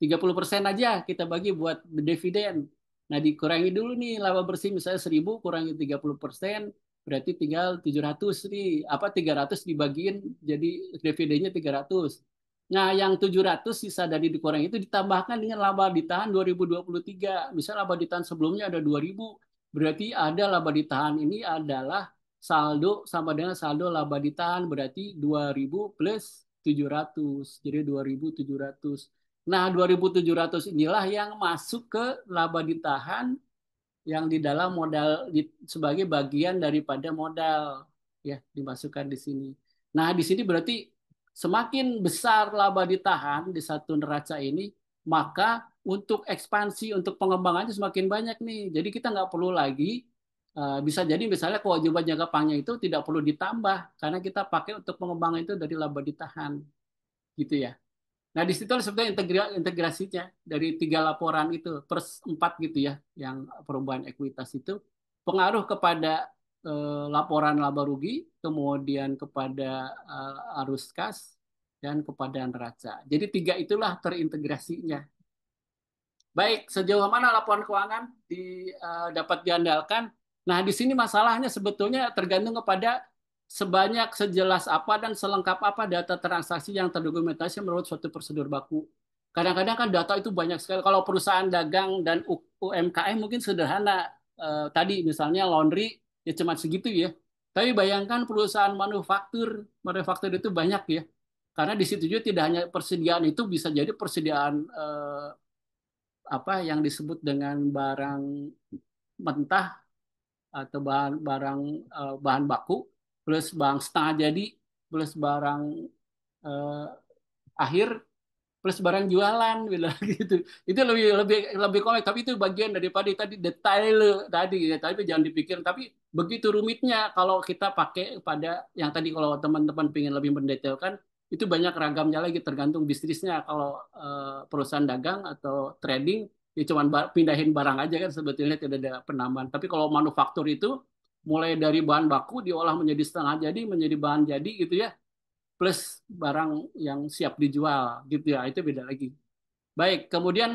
A: 30% aja kita bagi buat dividen. Nah, dikurangi dulu nih laba bersih misalnya 1.000 kurangi 30%, berarti tinggal 700 nih. Apa 300 dibagiin jadi dividennya 300. Nah, yang 700 sisa dari dikurangi itu ditambahkan dengan laba ditahan 2023. Misal laba ditahan sebelumnya ada 2.000, berarti ada laba ditahan ini adalah saldo sama dengan saldo laba ditahan berarti 2.000 plus 700. Jadi 2.700. Nah, 2.700 inilah yang masuk ke laba ditahan yang di dalam modal sebagai bagian daripada modal ya dimasukkan di sini. Nah, di sini berarti semakin besar laba ditahan di satu neraca ini, maka untuk ekspansi untuk pengembangannya semakin banyak nih. Jadi kita nggak perlu lagi bisa jadi misalnya kewajiban jangka panjang itu tidak perlu ditambah karena kita pakai untuk pengembangan itu dari laba ditahan gitu ya. Nah, di situ sebetulnya integrasinya dari 3 laporan itu per 4 gitu ya, yang perubahan ekuitas itu pengaruh kepada laporan laba rugi, kemudian kepada arus kas, dan kepada neraca. Jadi 3 itulah terintegrasinya. Baik, sejauh mana laporan keuangan dapat diandalkan? Nah, di sini masalahnya sebetulnya tergantung kepada sebanyak sejelas apa dan selengkap apa data transaksi yang terdokumentasi menurut suatu prosedur baku. Kadang-kadang kan data itu banyak sekali. Kalau perusahaan dagang dan UMKM mungkin sederhana. Tadi misalnya laundry ya cuma segitu ya. Tapi bayangkan perusahaan manufaktur, manufaktur itu banyak ya. Karena di situ juga tidak hanya persediaan itu bisa jadi persediaan apa yang disebut dengan barang mentah atau bahan baku plus barang setengah jadi plus barang eh, akhir plus barang jualan bilang gitu. Itu lebih lebih lebih kompleks, tapi itu bagian daripada tadi detail tadi ya. Tapi jangan dipikir, tapi begitu rumitnya kalau kita pakai pada yang tadi. Kalau teman-teman ingin lebih mendetailkan, itu banyak ragamnya lagi tergantung bisnisnya. Kalau perusahaan dagang atau trading ya cuman pindahin barang aja kan, sebetulnya tidak ada penambahan. Tapi kalau manufaktur itu mulai dari bahan baku diolah menjadi setengah jadi, menjadi bahan jadi gitu ya, plus barang yang siap dijual gitu ya, itu beda lagi. Baik, kemudian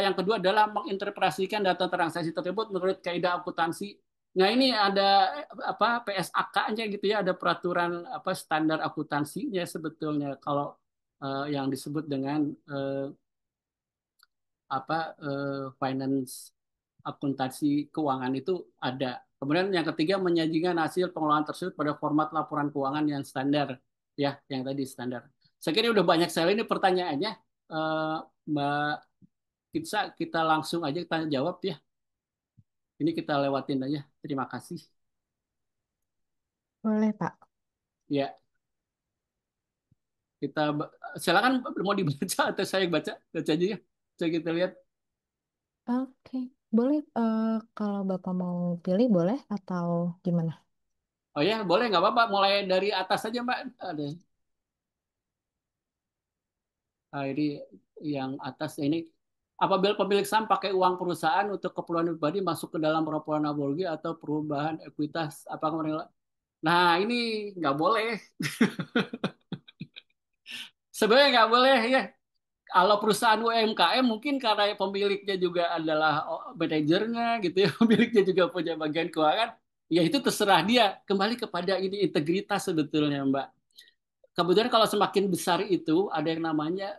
A: yang kedua adalah menginterpretasikan data transaksi tersebut menurut kaidah akuntansi. Nah, ini ada apa PSAK-nya gitu ya, ada peraturan apa standar akuntansinya sebetulnya kalau yang disebut dengan finance akuntansi keuangan itu ada. Kemudian yang ketiga menyajikan hasil pengelolaan tersebut pada format laporan keuangan yang standar, ya, yang tadi standar. Saya kira udah banyak sekali ini pertanyaannya. Eh, Mbak Kitsa, kita langsung aja tanya jawab ya. Ini kita lewatin aja. Terima kasih.
B: Boleh, Pak.
A: Ya, kita silakan mau dibaca atau saya baca? Baca aja ya. Coba kita lihat.
B: Oke. Boleh, kalau Bapak mau pilih boleh atau gimana?
A: Oh ya, boleh nggak apa-apa. Mulai dari atas saja, Mbak. Ada. Ini yang atas ini. Apabila pemilik saham pakai uang perusahaan untuk keperluan pribadi masuk ke dalam pelaporan apologi atau perubahan ekuitas, apakah mereka? Nah, ini nggak boleh. Sebenarnya nggak boleh ya. Kalau perusahaan UMKM mungkin karena pemiliknya juga adalah manajernya gitu ya, pemiliknya juga punya bagian keuangan, ya itu terserah dia. Kembali kepada ini integritas sebetulnya, Mbak. Kemudian kalau semakin besar itu ada yang namanya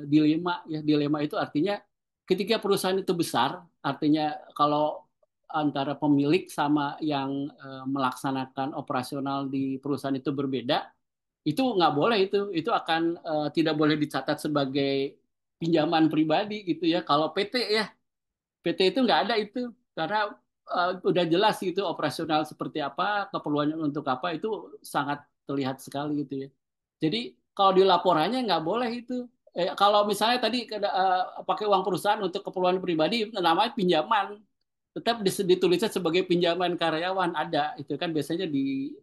A: dilema ya. Dilema itu artinya ketika perusahaan itu besar, artinya kalau antara pemilik sama yang melaksanakan operasional di perusahaan itu berbeda, itu nggak boleh. Itu akan tidak boleh dicatat sebagai pinjaman pribadi gitu ya. Kalau PT ya, PT itu nggak ada itu, karena udah jelas itu operasional seperti apa, keperluannya untuk apa, itu sangat terlihat sekali gitu ya. Jadi kalau di laporannya nggak boleh itu. Kalau misalnya tadi pakai uang perusahaan untuk keperluan pribadi, namanya pinjaman, tetap ditulisnya sebagai pinjaman karyawan, ada itu kan biasanya di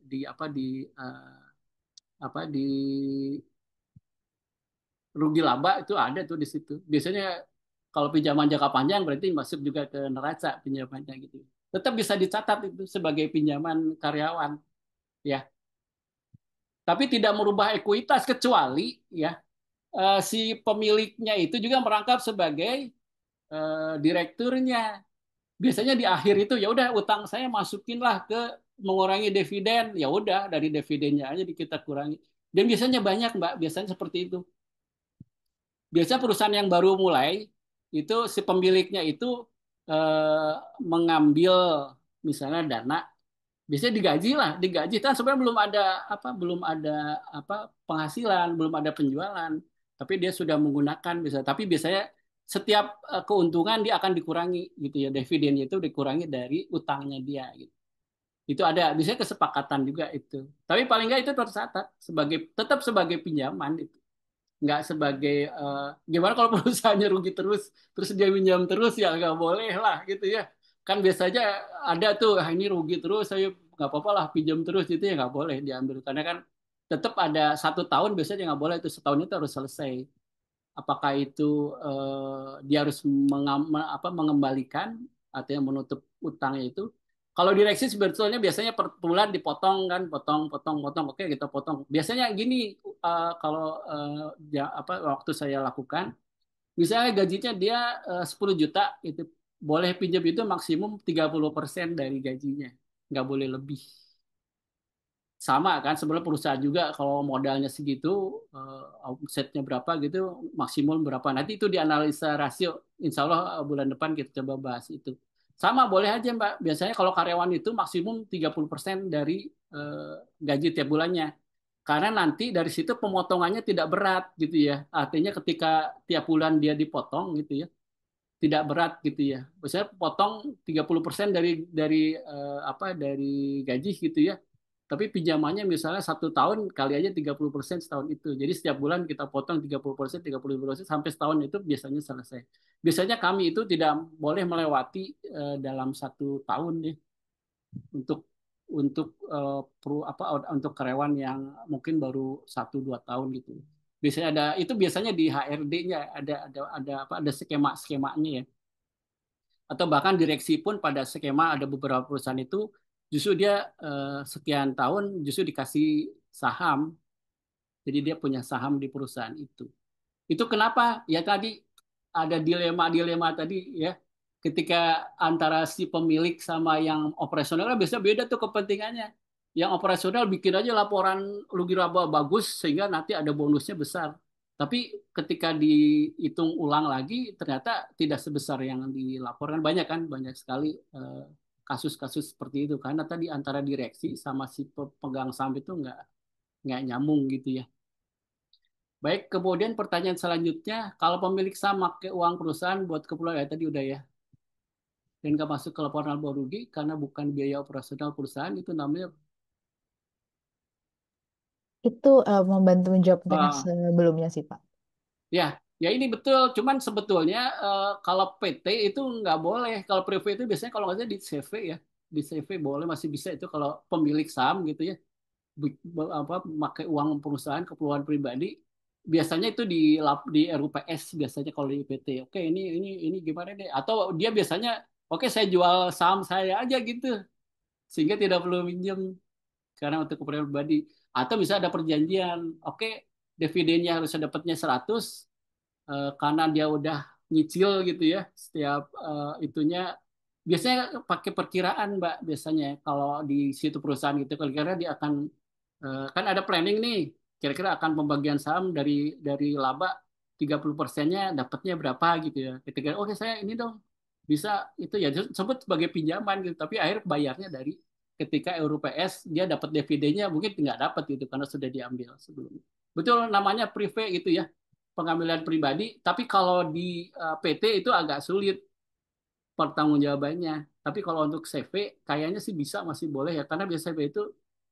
A: rugi laba itu ada tuh di situ. Biasanya kalau pinjaman jangka panjang berarti masuk juga ke neraca pinjamannya gitu. Tetap bisa dicatat itu sebagai pinjaman karyawan ya. Tapi tidak merubah ekuitas kecuali ya si pemiliknya itu juga merangkap sebagai direkturnya. Biasanya di akhir itu ya udah utang saya masukinlah ke mengurangi dividen, ya udah dari dividennya aja kita kurangi. Dan biasanya banyak Mbak, biasanya seperti itu. Biasanya perusahaan yang baru mulai itu si pemiliknya itu eh, mengambil misalnya dana, biasanya digaji lah, digaji kan sebenarnya belum ada apa penghasilan, belum ada penjualan, tapi dia sudah menggunakan bisa. Tapi biasanya setiap keuntungan dia akan dikurangi gitu ya, dividennya itu dikurangi dari utangnya dia gitu. Itu ada biasanya kesepakatan juga itu. Tapi paling nggak itu tercatat sebagai tetap sebagai pinjaman itu, nggak sebagai gimana kalau perusahaannya rugi terus dia minjam terus, ya nggak boleh lah gitu ya. Kan biasanya ada tuh, ah, ini rugi terus saya nggak apa-apa lah pinjam terus, itu ya nggak boleh diambil, karena kan tetap ada 1 tahun biasanya nggak boleh, itu setahun itu harus selesai. Apakah itu dia harus mengembalikan atau yang menutup utangnya itu. Kalau direksi sebetulnya biasanya per bulan dipotong kan, potong potong potong, oke kita potong biasanya gini. Kalau ya, waktu saya lakukan, misalnya gajinya dia 10 juta, itu boleh pinjam itu maksimum 30% dari gajinya, nggak boleh lebih. sama kan sebenarnya perusahaan juga kalau modalnya segitu, omsetnya berapa gitu, maksimum berapa. Nanti itu dianalisa rasio. Insya Allah bulan depan kita coba bahas itu. Sama boleh aja Mbak. Biasanya kalau karyawan itu maksimum 30% dari gaji tiap bulannya. Karena nanti dari situ pemotongannya tidak berat gitu ya. Artinya ketika tiap bulan dia dipotong gitu ya, tidak berat gitu ya. Misalnya potong 30% dari gaji gitu ya. Tapi pinjamannya misalnya 1 tahun kali aja 30% setahun itu. Jadi setiap bulan kita potong 30%, 30% sampai setahun itu biasanya selesai. Biasanya kami itu tidak boleh melewati dalam 1 tahun deh untuk untuk karyawan yang mungkin baru 1 2 tahun gitu. Biasanya biasanya di HRD-nya ada skemanya ya, atau bahkan direksi pun pada skema ada beberapa perusahaan itu justru dia sekian tahun justru dikasih saham, jadi dia punya saham di perusahaan itu. Itu kenapa? Ya tadi ada dilema-dilema tadi ya. Ketika antara si pemilik sama yang operasional kan biasanya beda tuh kepentingannya. Yang operasional bikin aja laporan rugi laba bagus sehingga nanti ada bonusnya besar. Tapi ketika dihitung ulang lagi ternyata tidak sebesar yang dilaporkan. Banyak kan, banyak sekali kasus-kasus seperti itu karena tadi antara direksi sama si pemegang saham itu nggak nyambung gitu ya. Baik, kemudian pertanyaan selanjutnya, kalau pemilik saham pakai uang perusahaan buat keperluan ya tadi udah ya, dan nggak masuk ke laporan laba rugi karena bukan biaya operasional perusahaan, itu namanya
B: Itu membantu menjawab pertanyaan
A: uh,
B: sebelumnya sih, Pak.
A: ya, ya ini betul. Cuman sebetulnya kalau PT itu nggak boleh. Kalau privé itu biasanya kalau nggak salah di CV ya, di CV boleh masih bisa itu kalau pemilik saham gitu ya, pakai uang perusahaan keperluan pribadi. Biasanya itu di RUPS biasanya kalau di PT. Oke, ini gimana deh? Atau dia biasanya oke saya jual saham saya aja gitu sehingga tidak perlu minjem karena untuk keperluan pribadi. Atau bisa ada perjanjian, oke dividennya harus dapatnya 100 karena dia udah nyicil gitu ya setiap itunya biasanya pakai perkiraan Mbak biasanya kalau di situ perusahaan gitu kira-kira dia akan kan ada planning nih kira-kira akan pembagian saham dari laba 30%-nya dapatnya berapa gitu ya ketika oke saya ini dong bisa itu ya sebut sebagai pinjaman gitu tapi akhir bayarnya dari ketika EURUPS dia dapat dividennya mungkin nggak dapat gitu karena sudah diambil sebelumnya betul namanya privé gitu ya pengambilan pribadi tapi kalau di PT itu agak sulit pertanggungjawabannya. Tapi kalau untuk CV kayaknya sih bisa masih boleh ya karena biasanya CV itu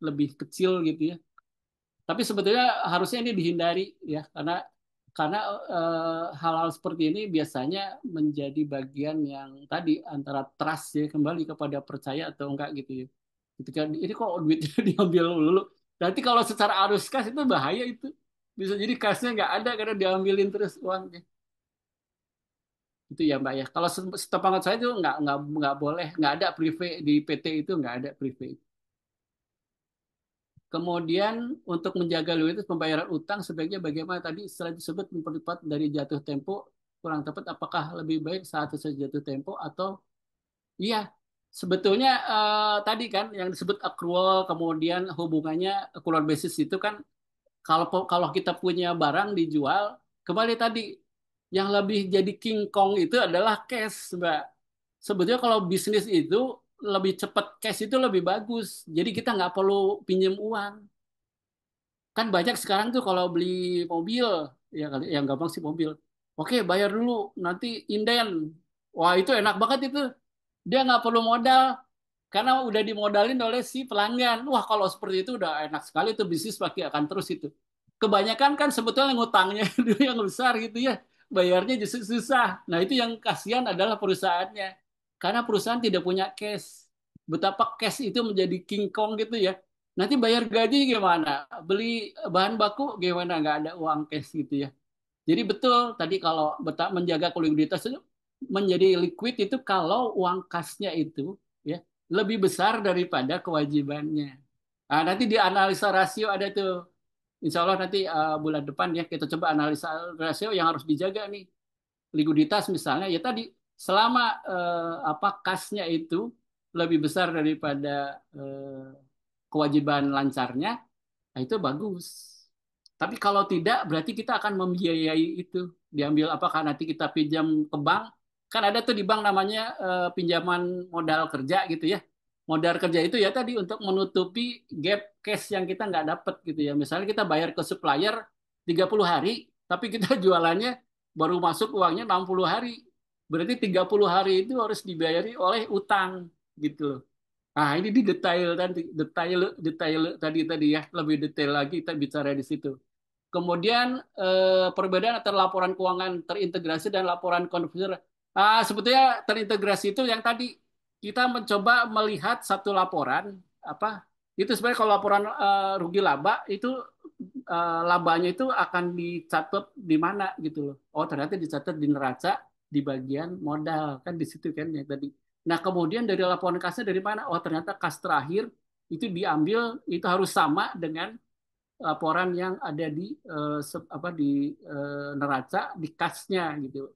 A: lebih kecil gitu ya. Tapi sebetulnya harusnya ini dihindari ya karena hal-hal seperti ini biasanya menjadi bagian yang tadi antara trust ya kembali kepada percaya atau enggak gitu ya. Ketika ini kok duitnya diambil dulu. Nanti kalau secara arus kas itu bahaya itu. Bisa jadi kasnya nggak ada karena diambilin terus uangnya. Itu ya Mbak ya. Kalau setepangat saya itu nggak boleh, nggak ada privé di PT itu nggak ada privé. Kemudian untuk menjaga likuiditas pembayaran utang sebaiknya bagaimana tadi setelah disebut mempercepat dari jatuh tempo kurang tepat apakah lebih baik saat sesuai jatuh tempo atau iya sebetulnya tadi kan yang disebut accrual kemudian hubungannya accrual basis itu kan kalau kalau kita punya barang dijual kembali tadi yang lebih jadi king kong itu adalah cash Mbak. Sebetulnya kalau bisnis itu lebih cepat cash itu lebih bagus. Jadi kita nggak perlu pinjam uang. Kan banyak sekarang tuh kalau beli mobil, ya kali yang gampang sih mobil. Oke, bayar dulu, nanti inden. Wah itu enak banget itu. Dia nggak perlu modal karena udah dimodalin oleh si pelanggan. Wah kalau seperti itu udah enak sekali tuh bisnis pasti akan terus itu. Kebanyakan kan sebetulnya ngutangnya dulu yang besar gitu ya, bayarnya justru susah. Nah itu yang kasihan adalah perusahaannya karena perusahaan tidak punya cash. Betapa cash itu menjadi king kong gitu ya. Nanti bayar gaji gimana? Beli bahan baku gimana? Nggak ada uang cash gitu ya. Jadi betul tadi kalau menjaga likuiditas itu menjadi liquid itu kalau uang kasnya itu ya lebih besar daripada kewajibannya. Nah, nanti di analisa rasio ada tuh. Insya Allah nanti bulan depan ya kita coba analisa rasio yang harus dijaga nih. Likuiditas misalnya ya tadi selama kasnya itu lebih besar daripada kewajiban lancarnya, nah itu bagus. Tapi kalau tidak, berarti kita akan membiayai itu. Diambil apakah nanti kita pinjam ke bank? Kan ada tuh di bank namanya pinjaman modal kerja gitu ya. Modal kerja itu ya tadi untuk menutupi gap cash yang kita nggak dapat gitu ya. Misalnya kita bayar ke supplier 30 hari, tapi kita jualannya baru masuk uangnya 60 hari. Berarti 30 hari itu harus dibayari oleh utang gitu. Nah, ini di detail tadi, detail tadi ya, lebih detail lagi kita bicara di situ. Kemudian perbedaan antara laporan keuangan terintegrasi dan laporan konvensional. Sebetulnya terintegrasi itu yang tadi kita mencoba melihat satu laporan apa itu sebenarnya kalau laporan rugi laba itu labanya itu akan dicatat di mana gitu loh. Oh ternyata dicatat di neraca di bagian modal kan di situ kan yang tadi. Nah kemudian dari laporan kasnya dari mana? Oh ternyata kas terakhir itu diambil itu harus sama dengan laporan yang ada di apa di neraca di kasnya gitu.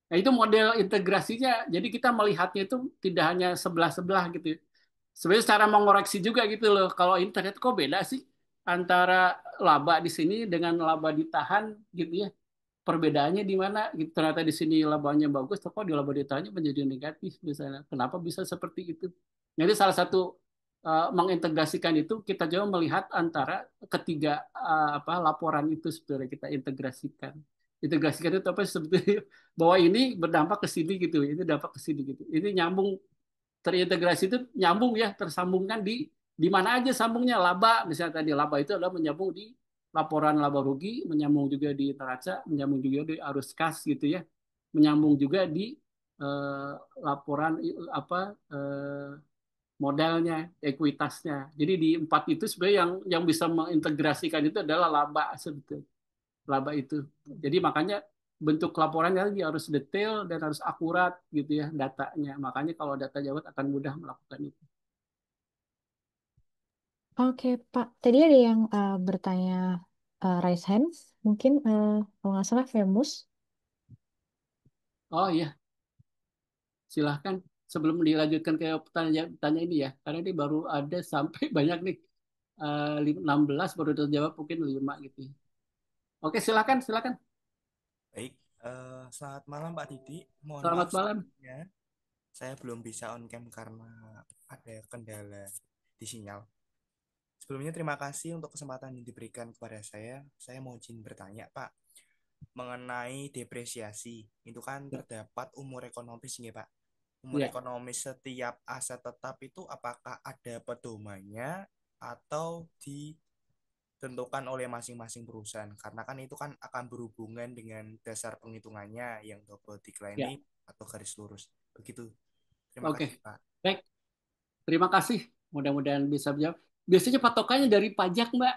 A: Nah, itu model integrasinya. Jadi kita melihatnya itu tidak hanya sebelah-sebelah gitu. Sebenarnya cara mengoreksi juga gitu loh. Kalau internet kok beda sih antara laba di sini dengan laba ditahan gitu ya. Perbedaannya di mana? Gitu. Ternyata di sini labanya bagus, tapi di laba ditahannya menjadi negatif misalnya. Kenapa bisa seperti itu? Jadi salah satu mengintegrasikan itu kita coba melihat antara ketiga apa laporan itu sebenarnya kita integrasikan. Integrasikan itu apa sebetulnya bahwa ini berdampak ke sini gitu, ini dampak ke sini gitu. Ini nyambung terintegrasi itu nyambung ya, tersambungkan di mana aja sambungnya laba misalnya tadi laba itu adalah menyambung di laporan laba rugi, menyambung juga di neraca, menyambung juga di arus kas gitu ya, menyambung juga di eh, laporan apa eh, modalnya, ekuitasnya. Jadi di empat itu sebenarnya yang bisa mengintegrasikan itu adalah laba sebetulnya. Laba itu. Jadi makanya bentuk laporannya lagi harus detail dan harus akurat gitu ya datanya. Makanya kalau data Jawa akan mudah melakukan itu.
B: Oke, Pak. Tadi ada yang bertanya raise hands. Mungkin kalau nggak salah Femus.
A: Oh iya, silahkan sebelum dilanjutkan ke pertanyaan ini ya. Karena ini baru ada sampai banyak nih. 16 baru terjawab mungkin 5 gitu. Oke, silakan, silakan.
C: Baik, selamat malam Pak Didi. Mohon maaf
A: Selamat malam.
C: sebelumnya, saya belum bisa on cam karena ada kendala di sinyal. Sebelumnya terima kasih untuk kesempatan yang diberikan kepada saya. Saya mau izin bertanya Pak, mengenai depresiasi. Itu kan
A: Ya,
C: terdapat umur ekonomis nih Pak. Umur
A: ya.
C: ekonomis setiap aset tetap itu apakah ada pedomannya atau ditentukan oleh masing-masing perusahaan karena kan itu kan akan berhubungan dengan dasar penghitungannya yang double
A: Ya.
C: declining atau garis lurus begitu. Terima
A: Oke.
C: kasih Pak.
A: Baik, terima kasih. Mudah-mudahan bisa menjawab. Biasanya patokannya dari pajak, Mbak.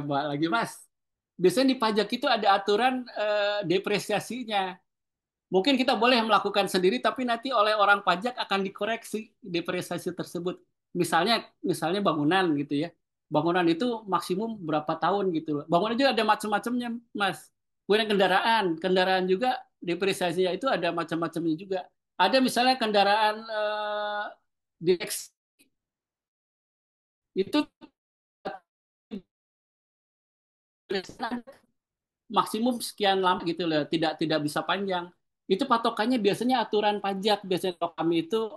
A: Mbak lagi, Mas. Biasanya di pajak itu ada aturan depresiasinya. Mungkin kita boleh melakukan sendiri, tapi nanti oleh orang pajak akan dikoreksi depresiasi tersebut. Misalnya bangunan gitu ya. Bangunan itu maksimum berapa tahun gitu loh. Bangunan juga ada macam-macamnya, Mas. Kemudian kendaraan juga depresiasinya itu ada macam-macamnya juga. Ada misalnya kendaraan itu maksimum sekian lama gitu loh, tidak tidak bisa panjang. Itu patokannya biasanya aturan pajak. Biasanya kalau kami itu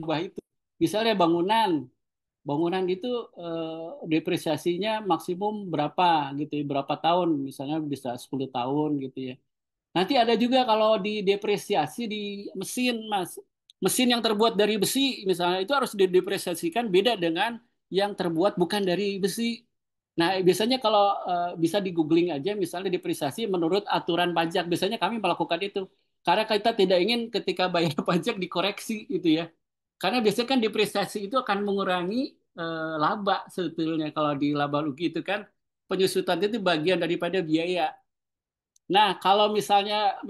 A: ubah itu. Misalnya bangunan itu depresiasinya maksimum berapa gitu ya, berapa tahun, misalnya bisa 10 tahun gitu ya. Nanti ada juga kalau di depresiasi di mesin, Mas. Mesin yang terbuat dari besi misalnya itu harus didepresiasikan beda dengan yang terbuat bukan dari besi. Nah, biasanya kalau bisa di googling aja misalnya depresiasi menurut aturan pajak. Biasanya kami melakukan itu. Karena kita tidak ingin ketika bayar pajak dikoreksi gitu ya. Karena biasanya kan depresiasi itu akan mengurangi laba sebetulnya kalau di laba rugi itu kan penyusutan itu bagian daripada biaya. Nah, kalau misalnya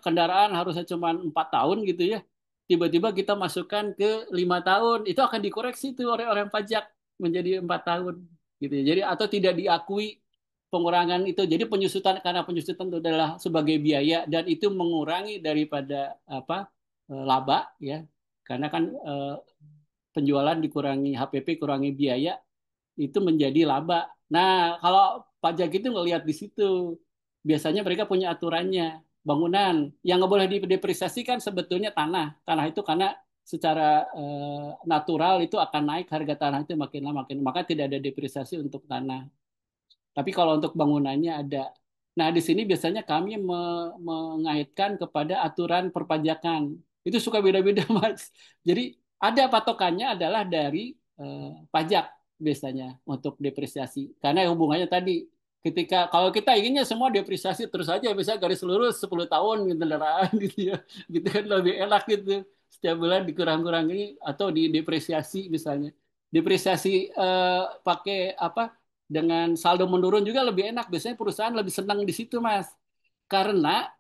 A: kendaraan harusnya cuma 4 tahun gitu ya, tiba-tiba kita masukkan ke 5 tahun, itu akan dikoreksi itu oleh orang pajak menjadi 4 tahun, gitu ya. Jadi atau tidak diakui pengurangan itu. Jadi penyusutan karena penyusutan itu adalah sebagai biaya dan itu mengurangi daripada apa laba ya, karena kan penjualan dikurangi HPP, kurangi biaya, itu menjadi laba. Nah, kalau pajak itu ngelihat di situ. Biasanya mereka punya aturannya. Bangunan yang nggak boleh didepresiasikan sebetulnya tanah. Tanah itu karena secara natural itu akan naik harga tanah itu makin lama makin, maka tidak ada depresiasi untuk tanah. Tapi kalau untuk bangunannya ada. Nah, di sini biasanya kami mengaitkan kepada aturan perpajakan. Itu suka beda-beda, Mas. Jadi ada patokannya adalah dari pajak biasanya untuk depresiasi. Karena hubungannya tadi, ketika kalau kita inginnya semua depresiasi terus aja, bisa garis lurus 10 tahun gitu, kendaraan gitu ya. Gitu kan lebih enak gitu. Setiap bulan dikurang-kurangi atau didepresiasi misalnya. Depresiasi pakai apa? Dengan saldo menurun juga lebih enak. Biasanya perusahaan lebih senang di situ, Mas. Karena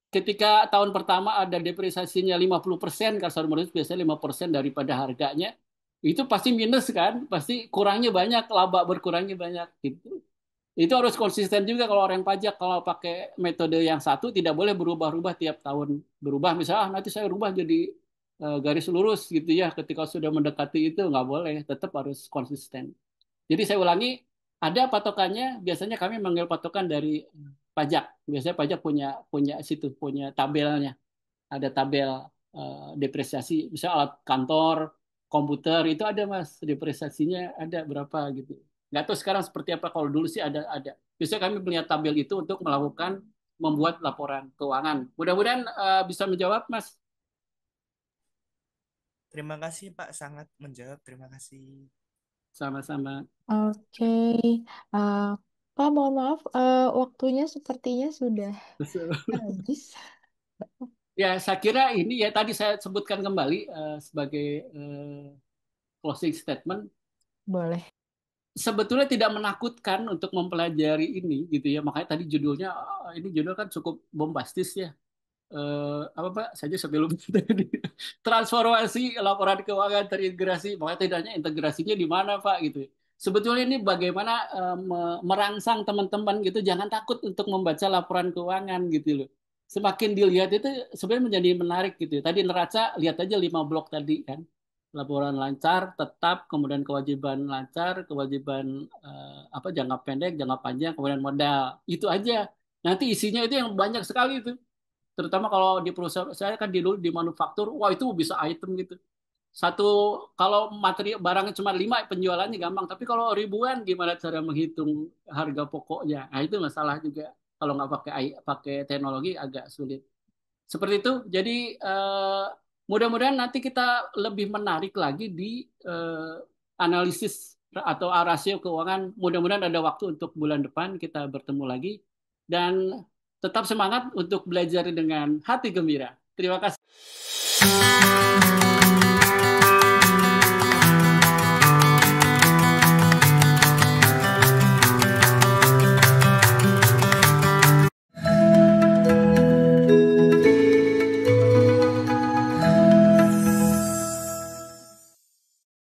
A: ketika tahun pertama ada depresiasinya 50%, kalau saldo menurun biasanya 5% daripada harganya, itu pasti minus kan? Pasti kurangnya banyak, laba berkurangnya banyak gitu. Itu harus konsisten juga kalau orang pajak. Kalau pakai metode yang satu tidak boleh berubah-ubah tiap tahun. Berubah misalnya nanti saya berubah jadi garis lurus gitu ya. Ketika sudah mendekati itu nggak boleh, tetap harus konsisten. Jadi saya ulangi, ada patokannya. Biasanya kami manggil patokan dari pajak. Biasanya pajak punya punya situ, punya tabelnya. Ada tabel depresiasi. Misalnya alat kantor, komputer itu ada mas, depresiasinya ada berapa gitu. Nggak tahu sekarang seperti apa. Kalau dulu sih ada. Biasanya kami melihat tabel itu untuk melakukan membuat laporan keuangan. Mudah-mudahan bisa menjawab mas.
C: Terima kasih Pak, sangat menjawab. Terima kasih.
A: Sama-sama.
B: Oke, eh, Pak, mohon maaf, waktunya sepertinya sudah habis.
A: Ya, saya kira ini ya tadi saya sebutkan kembali sebagai closing statement.
B: Boleh.
A: Sebetulnya tidak menakutkan untuk mempelajari ini gitu ya. Makanya tadi judulnya ini judul kan cukup bombastis ya. Apa Pak? Saya sampai lupa tadi. Transformasi laporan keuangan terintegrasi. Makanya tidaknya integrasinya di mana Pak gitu. Sebetulnya ini bagaimana merangsang teman-teman gitu. Jangan takut untuk membaca laporan keuangan gitu loh. Semakin dilihat itu sebenarnya menjadi menarik gitu. Tadi neraca lihat aja 5 blok tadi kan. Laporan lancar, tetap, kemudian kewajiban lancar, kewajiban apa jangka pendek, jangka panjang, kemudian modal. Itu aja. Nanti isinya itu yang banyak sekali itu, terutama kalau di perusahaan saya kan di dulu di manufaktur, wah itu bisa item gitu. Satu, kalau materi barangnya cuma 5 penjualannya gampang, tapi kalau ribuan gimana cara menghitung harga pokoknya? Nah itu masalah juga. Kalau nggak pakai pakai teknologi agak sulit. Seperti itu. Jadi mudah-mudahan nanti kita lebih menarik lagi di analisis atau rasio keuangan. Mudah-mudahan ada waktu untuk bulan depan kita bertemu lagi dan tetap semangat untuk belajar dengan hati gembira. Terima kasih.